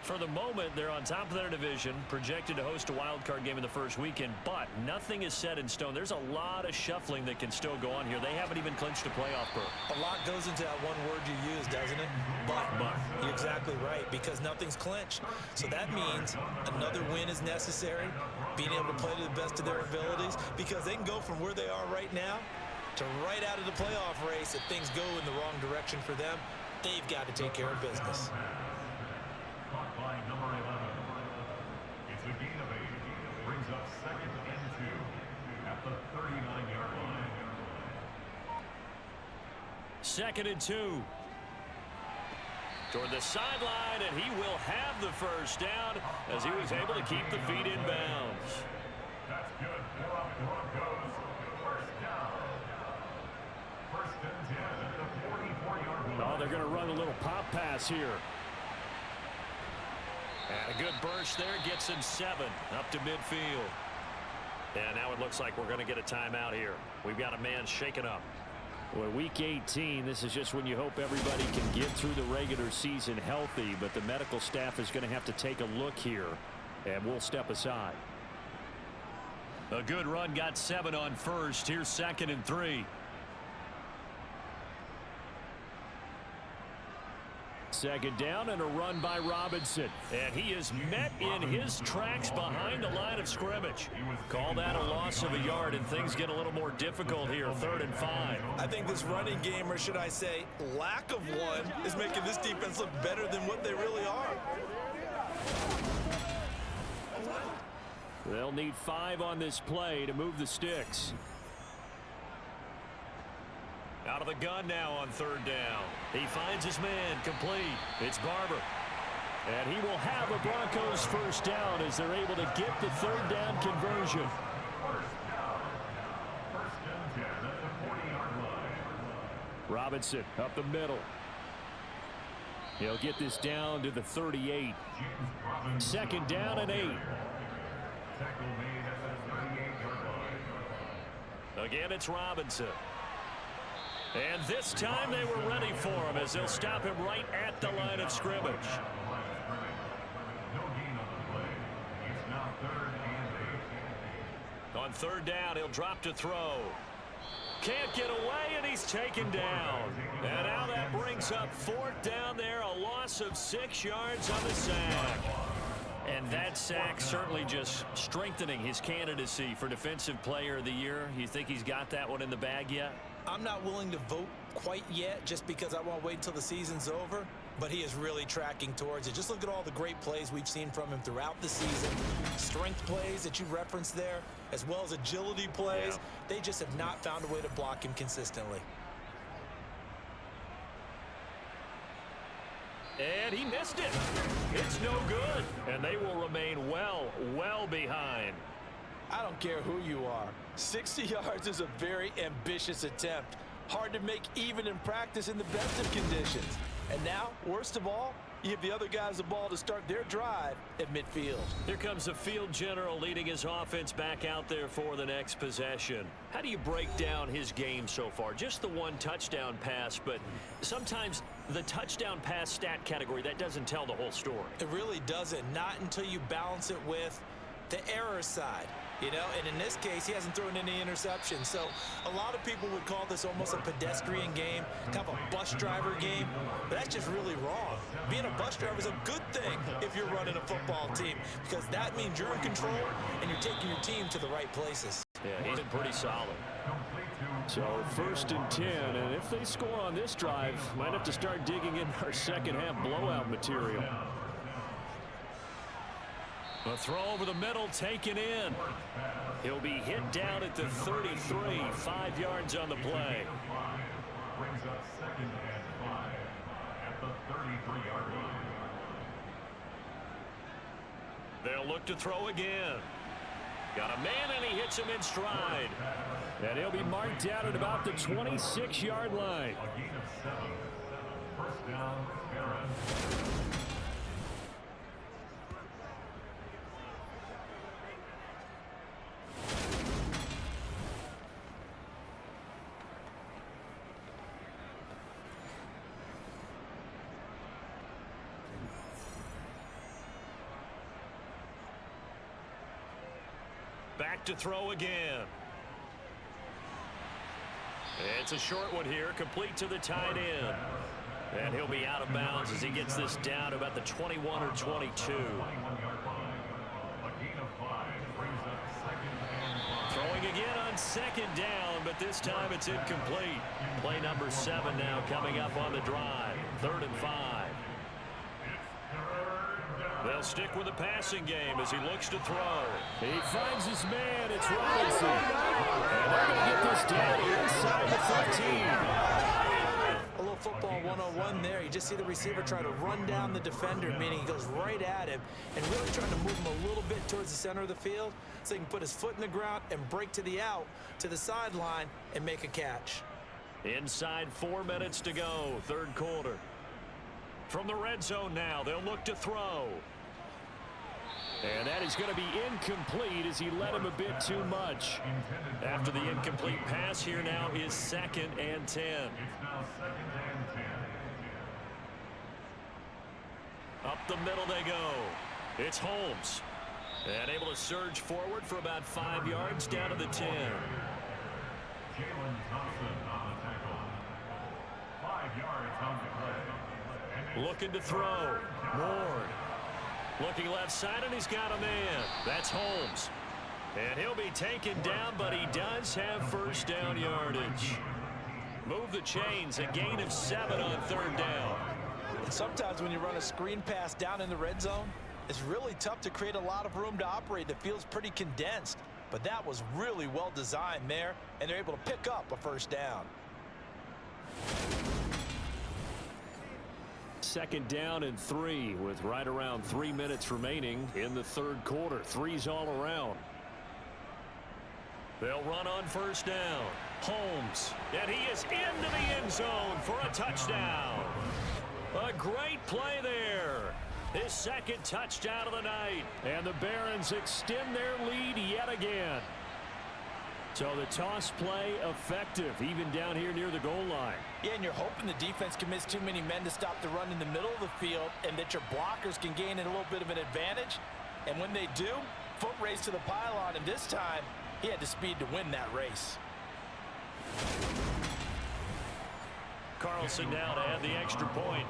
For the moment, they're on top of their division, projected to host a wild card game in the first weekend, but nothing is set in stone. There's a lot of shuffling that can still go on here. They haven't even clinched a playoff berth. A lot goes into that one word you use, doesn't it? But. You're exactly right, because nothing's clinched. So that means another win is necessary, being able to play to the best of their abilities, because they can go from where they are right now to right out of the playoff race. If things go in the wrong direction for them, they've got to take care of business. By number 11. It's a gain of 8. Brings up 2nd and 2 at the 39-yard line. 2nd and 2. Toward the sideline, and he will have the 1st down as he was able to keep the feet in bounds. good for the Broncos. First down. First and 10 at the 44-yard line. Oh, they're going to run a little pop pass here. And a good burst there gets him 7 up to midfield. And now it looks like we're going to get a timeout here. We've got a man shaken up. Well, week 18, this is just when you hope everybody can get through the regular season healthy, but the medical staff is going to have to take a look here, and we'll step aside. A good run got 7 on first. Here's 2nd and 3. Second down and a run by Robinson. And he is met in his tracks behind the line of scrimmage. Call that a loss of a yard, and things get a little more difficult here. 3rd and 5. I think this running game, or should I say lack of one, is making this defense look better than what they really are. They'll need 5 on this play to move the sticks. Out of the gun now on 3rd down. He finds his man complete. It's Barber. And he will have a Broncos first down as they're able to get the 3rd down conversion. First down. First and 10 at the 40-yard line. Robinson up the middle. He'll get this down to the 38. 2nd down and 8. Tackle made at the 38-yard line. Again, it's Robinson. And this time they were ready for him as they'll stop him right at the line of scrimmage. No gain on the play. It's now 3rd and 8. On 3rd down, he'll drop to throw. Can't get away, and he's taken down. And now that brings up 4th down there, a loss of 6 yards on the sack. And that sack certainly just strengthening his candidacy for Defensive Player of the Year. You think he's got that one in the bag yet? I'm not willing to vote quite yet just because I won't wait until the season's over, but he is really tracking towards it. Just look at all the great plays we've seen from him throughout the season. Strength plays that you referenced there, as well as agility plays. They just have not found a way to block him consistently. And he missed it. It's no good. And they will remain well behind. I don't care who you are. 60 yards is a very ambitious attempt. Hard to make even in practice in the best of conditions. And now, worst of all, you give the other guys the ball to start their drive at midfield. Here comes the field general leading his offense back out there for the next possession. How do you break down his game so far? Just the 1 touchdown pass, but sometimes the touchdown pass stat category, that doesn't tell the whole story. It really doesn't. Not until you balance it with the error side. You know, and in this case, he hasn't thrown any interceptions. So a lot of people would call this almost a pedestrian game, kind of a bus driver game. But that's just really wrong. Being a bus driver is a good thing if you're running a football team, because that means you're in control and you're taking your team to the right places. Yeah, he's been pretty solid. So 1st and 10, and if they score on this drive, might have to start digging in our second half blowout material. A throw over the middle taken in. He'll be hit down at the 33, 5 yards on the play. Brings up 2nd and 5 at the 33-yard line. They'll look to throw again. Got a man, and he hits him in stride. And he'll be marked out at about the 26-yard line. A gain of 7. First down, Aaron. Back to throw again. It's a short one here, complete to the tight end. And he'll be out of bounds as he gets this down to about the 21 or 22. Throwing again on 2nd down, but this time it's incomplete. Play number 7 now coming up on the drive. 3rd and 5. They'll stick with the passing game as he looks to throw. He finds his man. It's Robinson. And they're going to get this down inside the 15. A little football 101 there. You just see the receiver try to run down the defender, meaning he goes right at him and really trying to move him a little bit towards the center of the field so he can put his foot in the ground and break to the out, to the sideline, and make a catch. Inside 4 minutes to go, third quarter. From the red zone now, they'll look to throw. And that is going to be incomplete as he led him a bit too much. After the incomplete pass, here now is 2nd and 10. It's now 2nd and 10. Up the middle they go. It's Holmes. And able to surge forward for about 5 yards down to the 10. Jalen Thompson on the tackle. 5 yards on the play. Looking to throw. Ward. Looking left side, and he's got a man. That's Holmes. And he'll be taken down, but he does have first down yardage. Move the chains, a gain of 7 on third down. And sometimes when you run a screen pass down in the red zone, it's really tough to create a lot of room to operate. The field's pretty condensed. But that was really well designed there, and they're able to pick up a first down. 2nd down and 3 with right around 3 minutes remaining in the third quarter. 3's all around. They'll run on first down. Holmes, and he is into the end zone for a touchdown. A great play there. His 2nd touchdown of the night. And the Barons extend their lead yet again. So the toss play effective, even down here near the goal line. Yeah, and you're hoping the defense commits too many men to stop the run in the middle of the field and that your blockers can gain a little bit of an advantage. And when they do, foot race to the pylon, and this time he had the speed to win that race. Carlson now to add the extra point.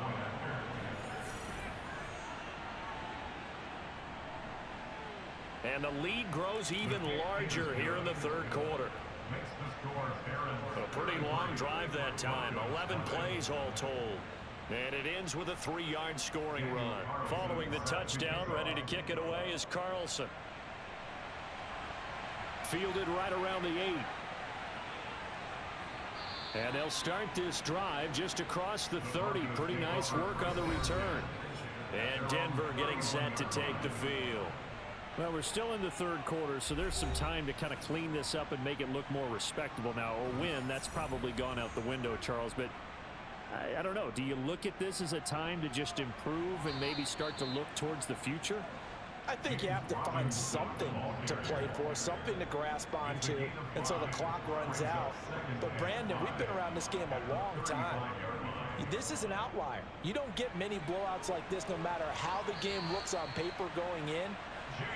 And the lead grows even larger here in the third quarter. A pretty long drive that time. 11 plays all told. And it ends with a 3-yard scoring run. Following the touchdown, ready to kick it away is Carlson. Fielded right around the 8. And they'll start this drive just across the 30. Pretty nice work on the return. And Denver getting set to take the field. Well, we're still in the third quarter, so there's some time to kind of clean this up and make it look more respectable now. Or win, that's probably gone out the window, Charles. But I don't know. Do you look at this as a time to just improve and maybe start to look towards the future? I think you have to find something to play for, something to grasp onto until the clock runs out. But, Brandon, we've been around this game a long time. This is an outlier. You don't get many blowouts like this no matter how the game looks on paper going in.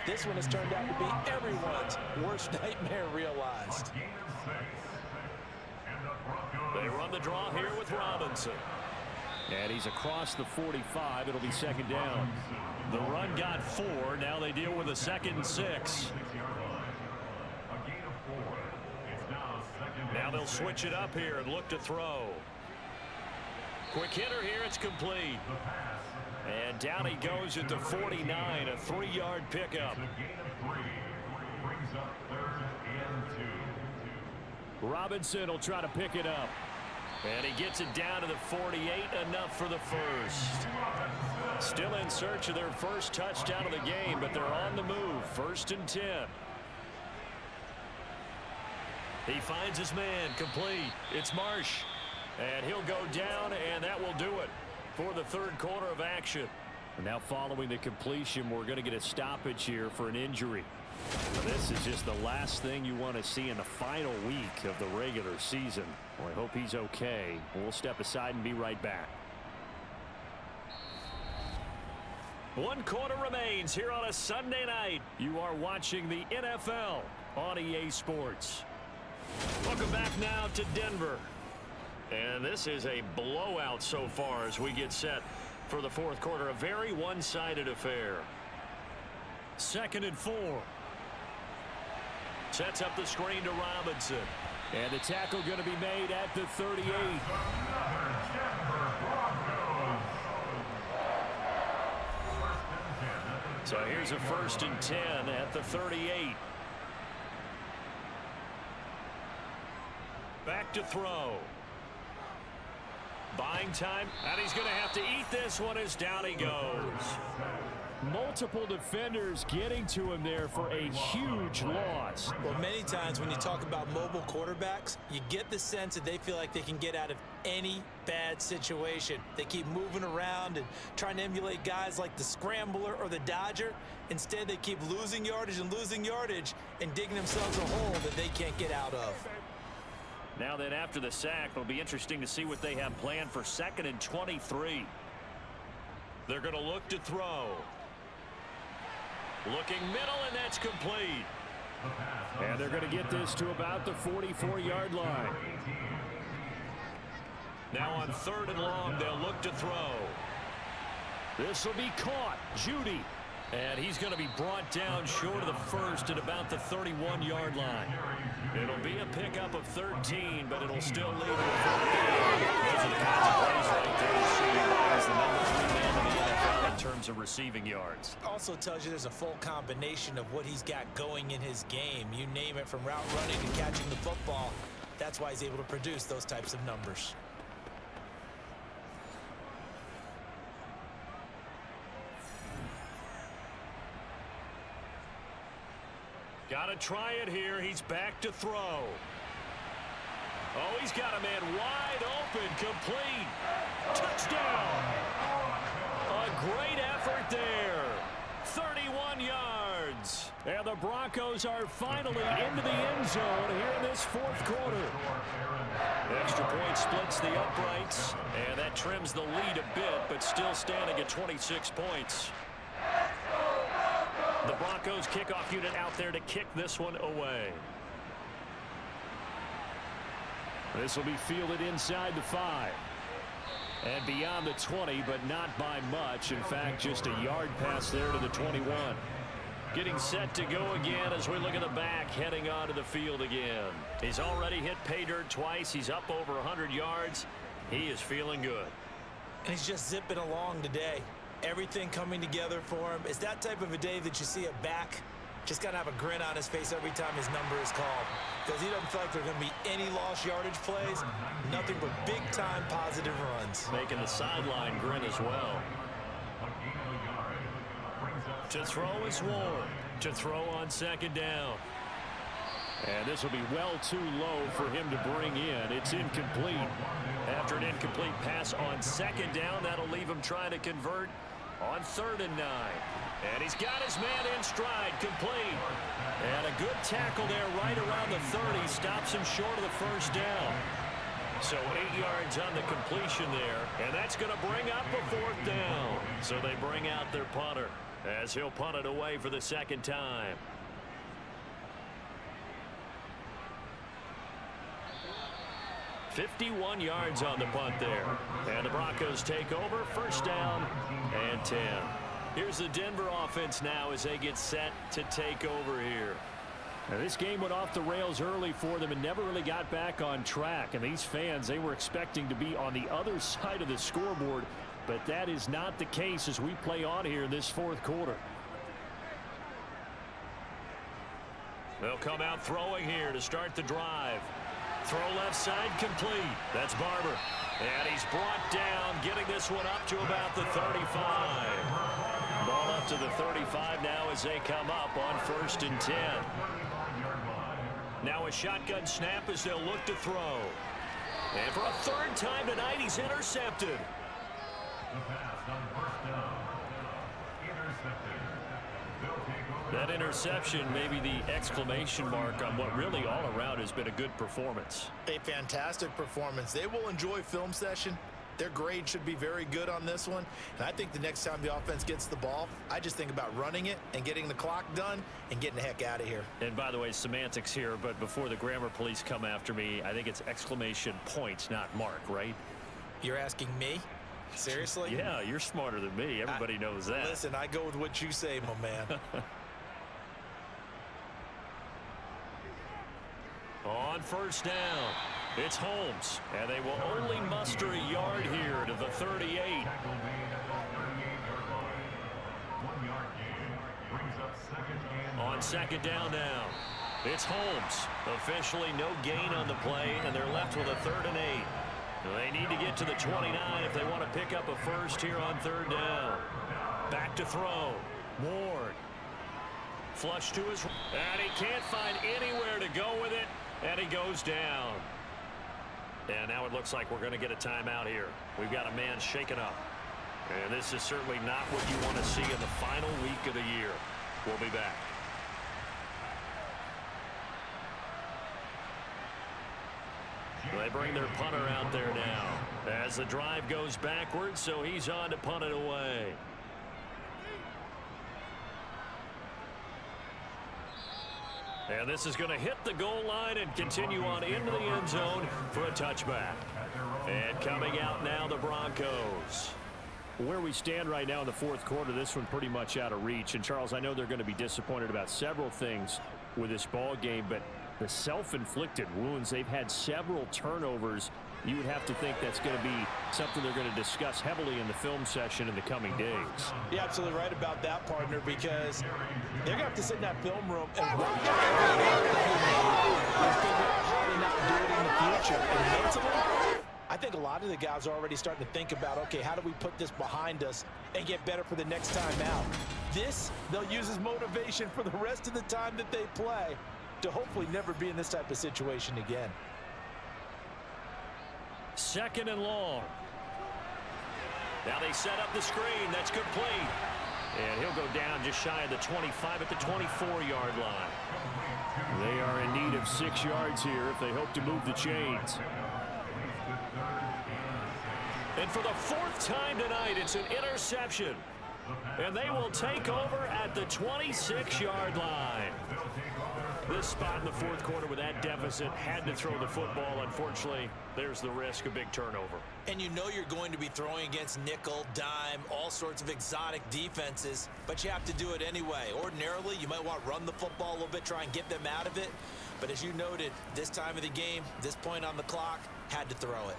This one has turned out to be everyone's worst nightmare realized. They run the draw here with Robinson. And he's across the 45. It'll be 2nd down. The run got 4. Now they deal with a 2nd and 6. Now they'll switch it up here and look to throw. Quick hitter here. It's complete. And down he goes at the 49, a 3-yard pickup. Robinson will try to pick it up. And he gets it down to the 48, enough for the first. Still in search of their first touchdown of the game, but they're on the move. 1st and 10. He finds his man, complete. It's Marsh. And he'll go down, and that will do it for the third quarter of action. And now following the completion, we're going to get a stoppage here for an injury. This is just the last thing you want to see in the final week of the regular season. Well, I hope he's okay. We'll step aside and be right back. 1 quarter remains here on a Sunday night. You are watching the NFL on EA Sports. Welcome back now to Denver. And this is a blowout so far as we get set for the fourth quarter. A very one-sided affair. 2nd and 4. Sets up the screen to Robinson. And the tackle going to be made at the 38. So here's a 1st and 10 at the 38. Back to throw. Buying time, and he's going to have to eat this one as down he goes. Multiple defenders getting to him there for a huge loss. Well, many times when you talk about mobile quarterbacks, you get the sense that they feel like they can get out of any bad situation. They keep moving around and trying to emulate guys like the scrambler or the dodger. Instead, they keep losing yardage and digging themselves a hole that they can't get out of. Now then, after the sack, it'll be interesting to see what they have planned for 2nd and 23. They're going to look to throw. Looking middle, and that's complete. And they're going to get this to about the 44-yard line. Now on 3rd and long, they'll look to throw. This will be caught. Judy. And he's going to be brought down short of the first at about the 31-yard line. It'll be a pickup of 13, but it'll still leave it. Those are the kinds of plays right there to see why is the number 3 man in the NFL in terms of receiving yards. Also tells you there's a full combination of what he's got going in his game. You name it, from route running to catching the football. That's why he's able to produce those types of numbers. Got to try it here. He's back to throw. Oh, he's got a man wide open, complete. Touchdown. A great effort there. 31 yards. And the Broncos are finally into the end zone here in this 4th quarter. Extra point splits the uprights, and that trims the lead a bit, but still standing at 26 points. The Broncos kickoff unit out there to kick this one away. This will be fielded inside the 5. And beyond the 20, but not by much. In fact, just a yard pass there to the 21. Getting set to go again as we look at the back, heading onto the field again. He's already hit pay dirt twice. He's up over 100 yards. He is feeling good. And he's just zipping along today. Everything coming together for him. It's that type of a day that you see a back just got to have a grin on his face every time his number is called, because he doesn't feel like there are going to be any lost yardage plays. Nothing but big-time positive runs. Making the sideline grin as well. To throw is Ward. To throw on 2nd down. And this will be well too low for him to bring in. It's incomplete. After an incomplete pass on 2nd down, that'll leave him trying to convert on 3rd and 9. And he's got his man in stride, complete. And a good tackle there right around the 30. Stops him short of the 1st down. So 8 yards on the completion there. And that's going to bring up a 4th down. So they bring out their punter as he'll punt it away for the 2nd time. .51 yards on the punt there. And the Broncos take over, 1st down and 10. Here's the Denver offense now as they get set to take over here. Now, this game went off the rails early for them and never really got back on track. And these fans, they were expecting to be on the other side of the scoreboard. But that is not the case as we play on here in this 4th quarter. They'll come out throwing here to start the drive. Throw left side, complete. That's Barber. And he's brought down, getting this one up to about the 35. Ball up to the 35 now as they come up on 1st and 10. Now a shotgun snap as they'll look to throw. And for a 3rd time tonight, he's intercepted. The pass on 1st down. Intercepted. That interception, maybe the exclamation mark on what really all around has been a good performance. A fantastic performance. They will enjoy film session. Their grade should be very good on this one. And I think the next time the offense gets the ball, I just think about running it and getting the clock done and getting the heck out of here. And by the way, semantics here, but before the grammar police come after me, I think it's exclamation point, not mark, right? You're asking me? Seriously? Yeah, you're smarter than me. Everybody knows that. Listen, I go with what you say, my man. On 1st down, it's Holmes, and they will only muster a yard here to the 38. On 2nd down now, it's Holmes. Officially no gain on the play, and they're left with a 3rd and 8. They need to get to the 29 if they want to pick up a 1st here on 3rd down. Back to throw. Ward. Flush to his... And he can't find anywhere to go with it. And he goes down. And now it looks like we're going to get a timeout here. We've got a man shaken up. And this is certainly not what you want to see in the final week of the year. We'll be back. They bring their punter out there now as the drive goes backwards, so he's on to punt it away. And this is going to hit the goal line and continue on into the end zone for a touchback. And coming out now, the Broncos. Where we stand right now in the fourth quarter, this one pretty much out of reach. And, Charles, I know they're going to be disappointed about several things with this ball game, but the self-inflicted wounds, they've had several turnovers. You would have to think that's going to be something they're going to discuss heavily in the film session in the coming days. You're absolutely right about that, partner, because they're going to have to sit in that film room and figure out how to not do it in the future. And mentally, I think a lot of the guys are already starting to think about, okay, how do we put this behind us and get better for the next time out? This, they'll use as motivation for the rest of the time that they play to hopefully never be in this type of situation again. Second and long. Now they set up the screen. That's complete. And he'll go down just shy of the 25 at the 24-yard line. They are in need of 6 yards here if they hope to move the chains. And for the fourth time tonight, it's an interception. And they will take over at the 26-yard line. This spot in the fourth quarter with that deficit had to throw the football. Unfortunately, there's the risk of big turnover. And you know you're going to be throwing against nickel, dime, all sorts of exotic defenses, but you have to do it anyway. Ordinarily, you might want to run the football a little bit, try and get them out of it. But as you noted, this time of the game, this point on the clock, had to throw it.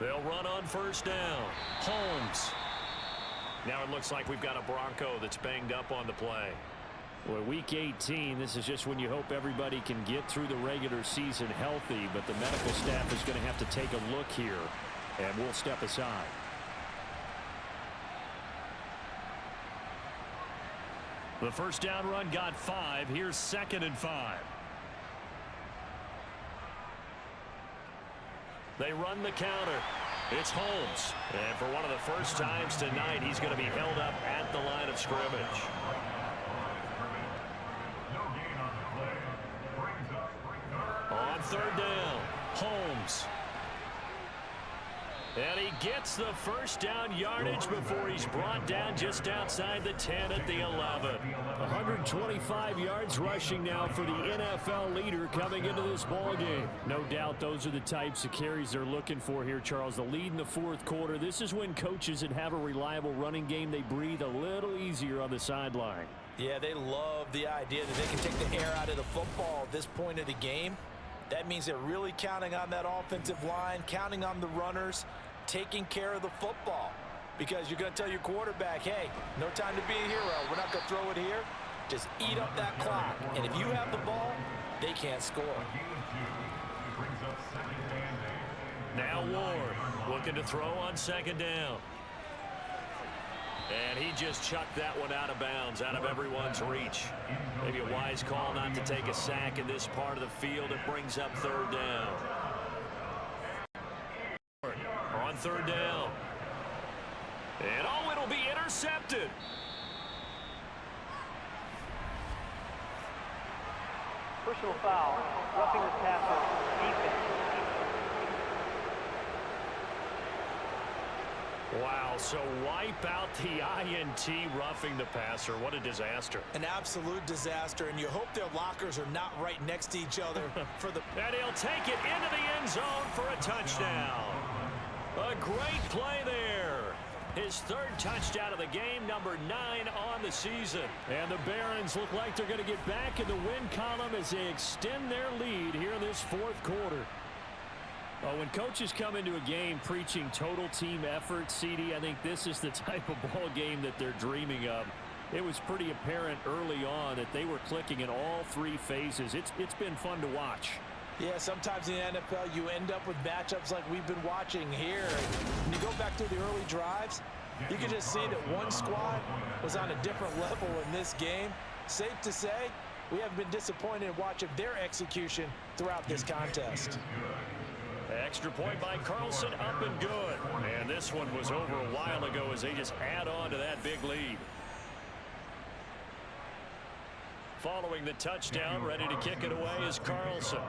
They'll run on first down. Holmes. Now it looks like we've got a Bronco that's banged up on the play. Well, week 18, this is just when you hope everybody can get through the regular season healthy, but the medical staff is going to have to take a look here, and we'll step aside. The first down run got 5. Here's 2nd and 5. They run the counter. It's Holmes. And for one of the first times tonight, he's going to be held up at the line of scrimmage. On third down, Holmes. And he gets the first down yardage before he's brought down just outside the 10 at the 11. 125 yards rushing now for the NFL leader coming into this ball game. No doubt those are the types of carries they're looking for here, Charles. The lead in the fourth quarter. This is when coaches that have a reliable running game, they breathe a little easier on the sideline. Yeah, they love the idea that they can take the air out of the football at this point of the game. That means they're really counting on that offensive line, counting on the runners, taking care of the football. Because you're going to tell your quarterback, hey, no time to be a hero. We're not going to throw it here. Just eat up that clock. And if you have the ball, they can't score. Now Ward looking to throw on second down. And he just chucked that one out of bounds, out of everyone's reach. Maybe a wise call not to take a sack in this part of the field. It brings up third down. On third down. And oh, it'll be intercepted. Personal foul, roughing the passer, defense. Wow, so wipe out the INT, roughing the passer. What a disaster. An absolute disaster, and you hope their lockers are not right next to each other for the... And he'll take it into the end zone for a touchdown. A great play there. His third touchdown of the game, number 9 on the season. And the Barons look like they're going to get back in the win column as they extend their lead here in this fourth quarter. When coaches come into a game preaching total team effort, CD, I think this is the type of ball game that they're dreaming of. It was pretty apparent early on that they were clicking in all 3 phases. It's been fun to watch. Yeah, sometimes in the NFL, you end up with matchups like we've been watching here. When you go back to the early drives, you can just see that one squad was on a different level in this game. Safe to say, we have been disappointed in watching their execution throughout this contest. Extra point by Carlson, up and good. And this one was over a while ago as they just add on to that big lead. Following the touchdown, ready to kick it away is Carlson.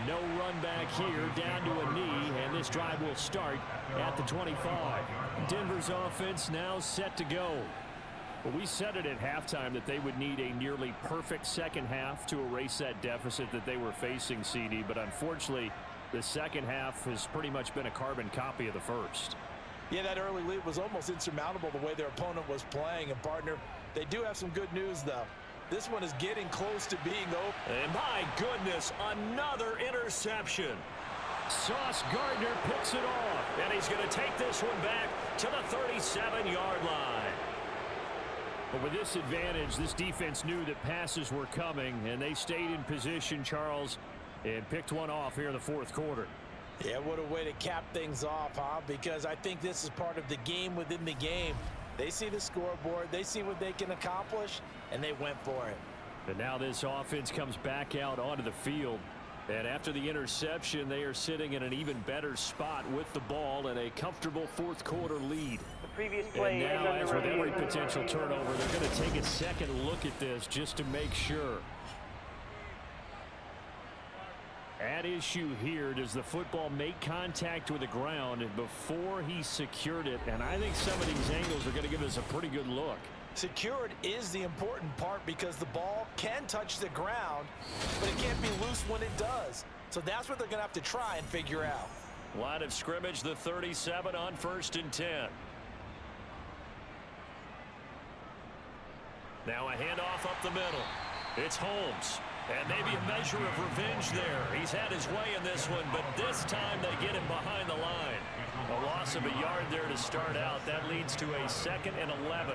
No run back here, down to a knee, and this drive will start at the 25. Denver's offense now set to go. Well, we said it at halftime that they would need a nearly perfect second half to erase that deficit that they were facing, CD, but unfortunately, the second half has pretty much been a carbon copy of the first. Yeah, that early lead was almost insurmountable the way their opponent was playing. And, partner, they do have some good news, though. This one is getting close to being open. And my goodness, another interception. Sauce Gardner picks it off. And he's going to take this one back to the 37-yard line. But with this advantage, this defense knew that passes were coming, and they stayed in position, Charles, and picked one off here in the fourth quarter. Yeah, what a way to cap things off, huh? Because I think this is part of the game within the game. They see the scoreboard, they see what they can accomplish, and they went for it. And now this offense comes back out onto the field. And after the interception, they are sitting in an even better spot with the ball and a comfortable fourth quarter lead. The previous play and is now, under as with review. every potential turnover, they're going to take a second look at this just to make sure. At issue here, does the football make contact with the ground before he secured it? And I think some of these angles are going to give us a pretty good look. Secured is the important part because the ball can touch the ground, but it can't be loose when it does. So that's what they're going to have to try and figure out. Line of scrimmage, the 37 on 1st and 10. Now a handoff up the middle. It's Holmes. And maybe a measure of revenge there. He's had his way in this one, but this time they get him behind the line. A loss of a yard there to start out. That leads to a 2nd and 11.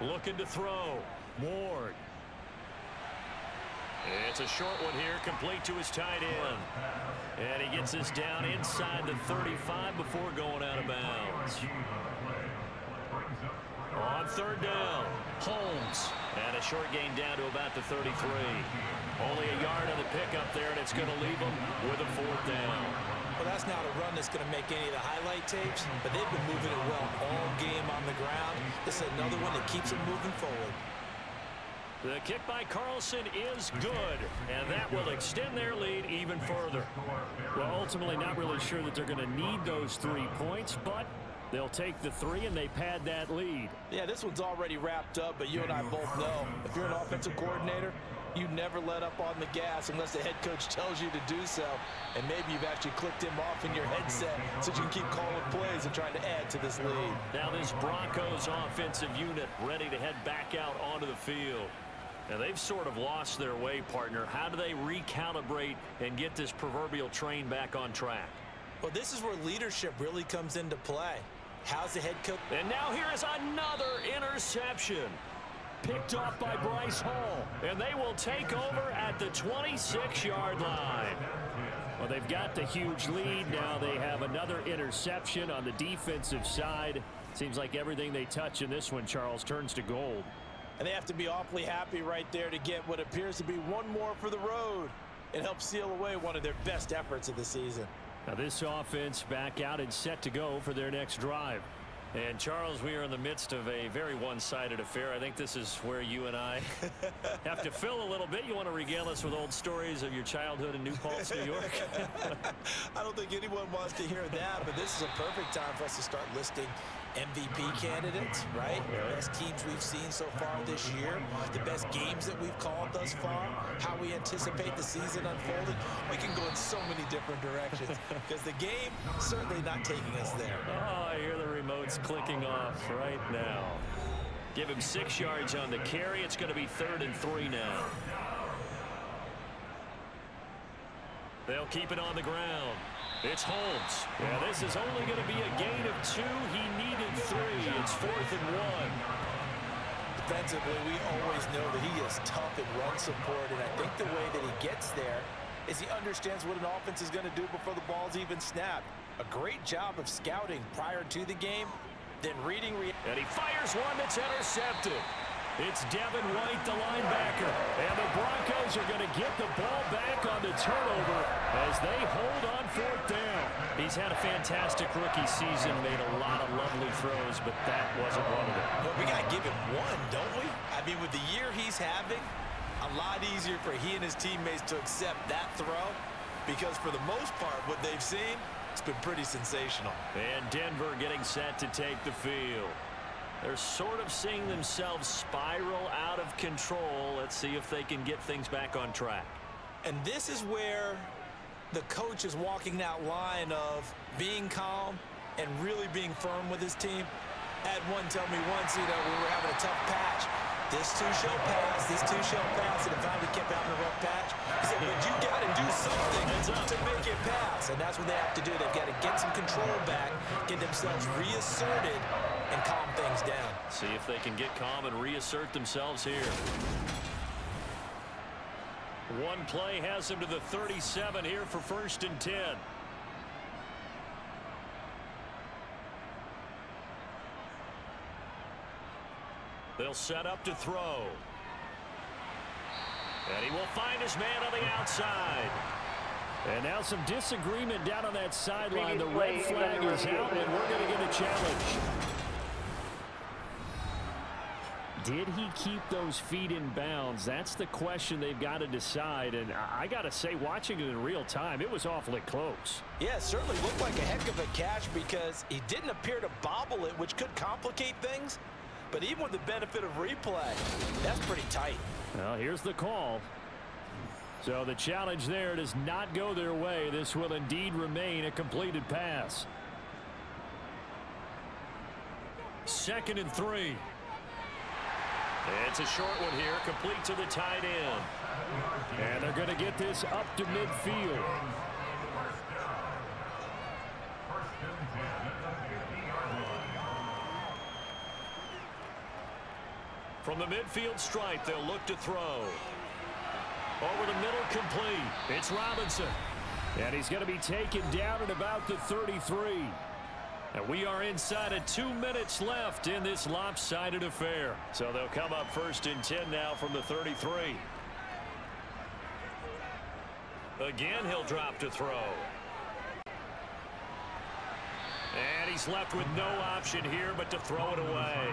Looking to throw. Ward. It's a short one here, complete to his tight end. And he gets this down inside the 35 before going out of bounds. On 3rd down, Holmes. And a short gain down to about the 33. Only a yard on the pickup there, and it's going to leave them with a 4th down. Well, that's not a run that's going to make any of the highlight tapes, but they've been moving it well all game on the ground. This is another one that keeps them moving forward. The kick by Carlson is good, and that will extend their lead even further. Well, ultimately not really sure that they're going to need those 3 points, but they'll take the 3 and they pad that lead. Yeah, this one's already wrapped up, but you and I both know if you're an offensive coordinator, you never let up on the gas unless the head coach tells you to do so. And maybe you've actually clicked him off in your headset so you can keep calling plays and trying to add to this lead. Now this Broncos offensive unit ready to head back out onto the field. Now they've sort of lost their way, partner. How do they recalibrate and get this proverbial train back on track? Well, this is where leadership really comes into play. How's the head coach? And now here is another interception. Picked off by Bryce Hall. And they will take over at the 26-yard line. Well, they've got the huge lead. Now they have another interception on the defensive side. Seems like everything they touch in this one, Charles, turns to gold. And they have to be awfully happy right there to get what appears to be one more for the road. It helps seal away one of their best efforts of the season. Now this offense back out and set to go for their next drive. And Charles, we are in the midst of a very one-sided affair. I think this is where you and I have to fill a little bit. You want to regale us with old stories of your childhood in New Paltz, New York? I don't think anyone wants to hear that, but this is a perfect time for us to start listing MVP candidates, right? The best teams we've seen so far this year, the best games that we've called thus far, how we anticipate the season unfolding. We can go in so many different directions because the game certainly not taking us there. Oh, I hear the remotes clicking off right now. Give him 6 yards on the carry. It's going to be 3rd and 3 now. They'll keep it on the ground. It's Holmes. Yeah, this is only going to be a gain of 2. He needed 3. It's 4th and 1. defensively, we always know that he is tough in run support, and I think the way that he gets there is he understands what an offense is going to do before the ball's even snapped. A great job of scouting prior to the game, then reading. And he fires one that's intercepted. It's Devin White, the linebacker. And the Broncos are going to get the ball back on the turnover as they hold on fourth down. He's had a fantastic rookie season, made a lot of lovely throws, but that wasn't one of them. Well, we got to give him one, don't we? I mean, with the year he's having, a lot easier for he and his teammates to accept that throw, because for the most part, what they've seen, it's been pretty sensational. And Denver getting set to take the field. They're sort of seeing themselves spiral out of control. Let's see if they can get things back on track. And this is where the coach is walking that line of being calm and really being firm with his team. Had one tell me once, we were having a tough patch. This too shall pass, this too shall pass, and if we kept having a rough patch, he said, but you got to do something to make it pass, and that's what they have to do. They've got to get some control back, get themselves reasserted, and calm things down. See if they can get calm and reassert themselves here. One play has them to the 37 here for 1st and 10. They'll set up to throw. And he will find his man on the outside. And now some disagreement down on that sideline. The red flag is out, and we're going to get a challenge. Did he keep those feet in bounds? That's the question they've got to decide. And I got to say, watching it in real time, it was awfully close. Yeah, it certainly looked like a heck of a catch because he didn't appear to bobble it, which could complicate things. But even with the benefit of replay, that's pretty tight. Well, here's the call. So the challenge there does not go their way. This will indeed remain a completed pass. 2nd and 3. It's a short one here, complete to the tight end. And they're going to get this up to midfield. From the midfield stripe, they'll look to throw. Over the middle, complete. It's Robinson. And he's going to be taken down at about the 33. And we are inside of 2 minutes left in this lopsided affair. So they'll come up 1st and 10 now from the 33. Again, he'll drop to throw. And he's left with no option here but to throw it away.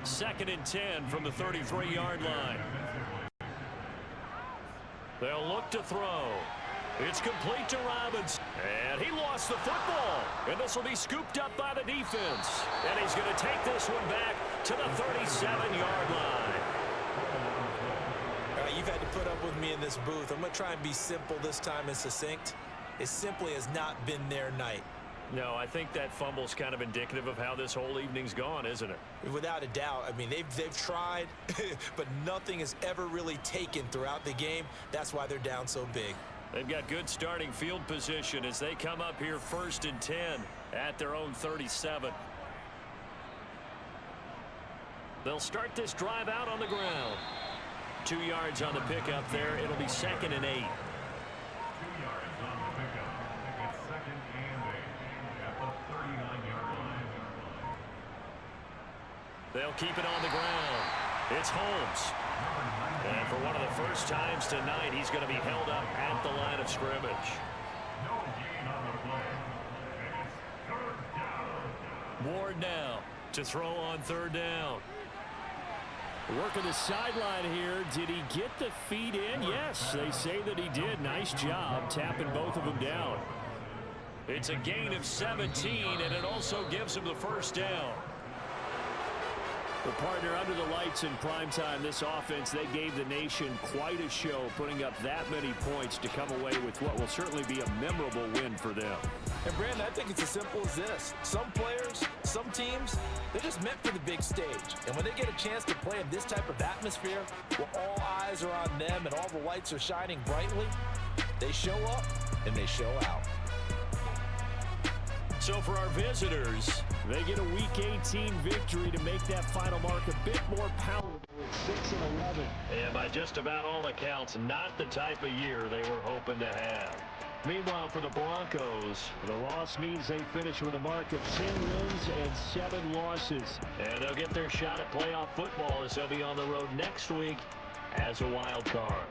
2nd and 10 from the 33-yard line. They'll look to throw. It's complete to Robinson. And he lost the football. And this will be scooped up by the defense. And he's going to take this one back to the 37-yard line. All right, you've had to put up with me in this booth. I'm going to try and be simple this time and succinct. It simply has not been their night. No, I think that fumble's kind of indicative of how this whole evening's gone, isn't it? Without a doubt. I mean, they've tried, but nothing has ever really taken throughout the game. That's why they're down so big. They've got good starting field position as they come up here 1st and 10 at their own 37. They'll start this drive out on the ground. 2 yards on the pickup there. It'll be 2nd and 8. 2 yards on the pickup. It's 2nd and 8 at the 39-yard line. They'll keep it on the ground. It's Holmes. And for one of the first times tonight, he's going to be held up at the line of scrimmage. No gain on the play. And it's 3rd down. Ward now to throw on 3rd down. Working the sideline here. Did he get the feet in? Yes, they say that he did. Nice job tapping both of them down. It's a gain of 17, and it also gives him the 1st down. The partner under the lights in primetime, this offense, they gave the nation quite a show, putting up that many points to come away with what will certainly be a memorable win for them. And Brandon, I think it's as simple as this. Some players, some teams, they're just meant for the big stage. And when they get a chance to play in this type of atmosphere, where all eyes are on them and all the lights are shining brightly, they show up and they show out. So for our visitors, they get a Week 18 victory to make that final mark a bit more palatable at 6-11. And by just about all accounts, not the type of year they were hoping to have. Meanwhile, for the Broncos, the loss means they finish with a mark of 10 wins and 7 losses. And they'll get their shot at playoff football as they'll be on the road next week as a wild card.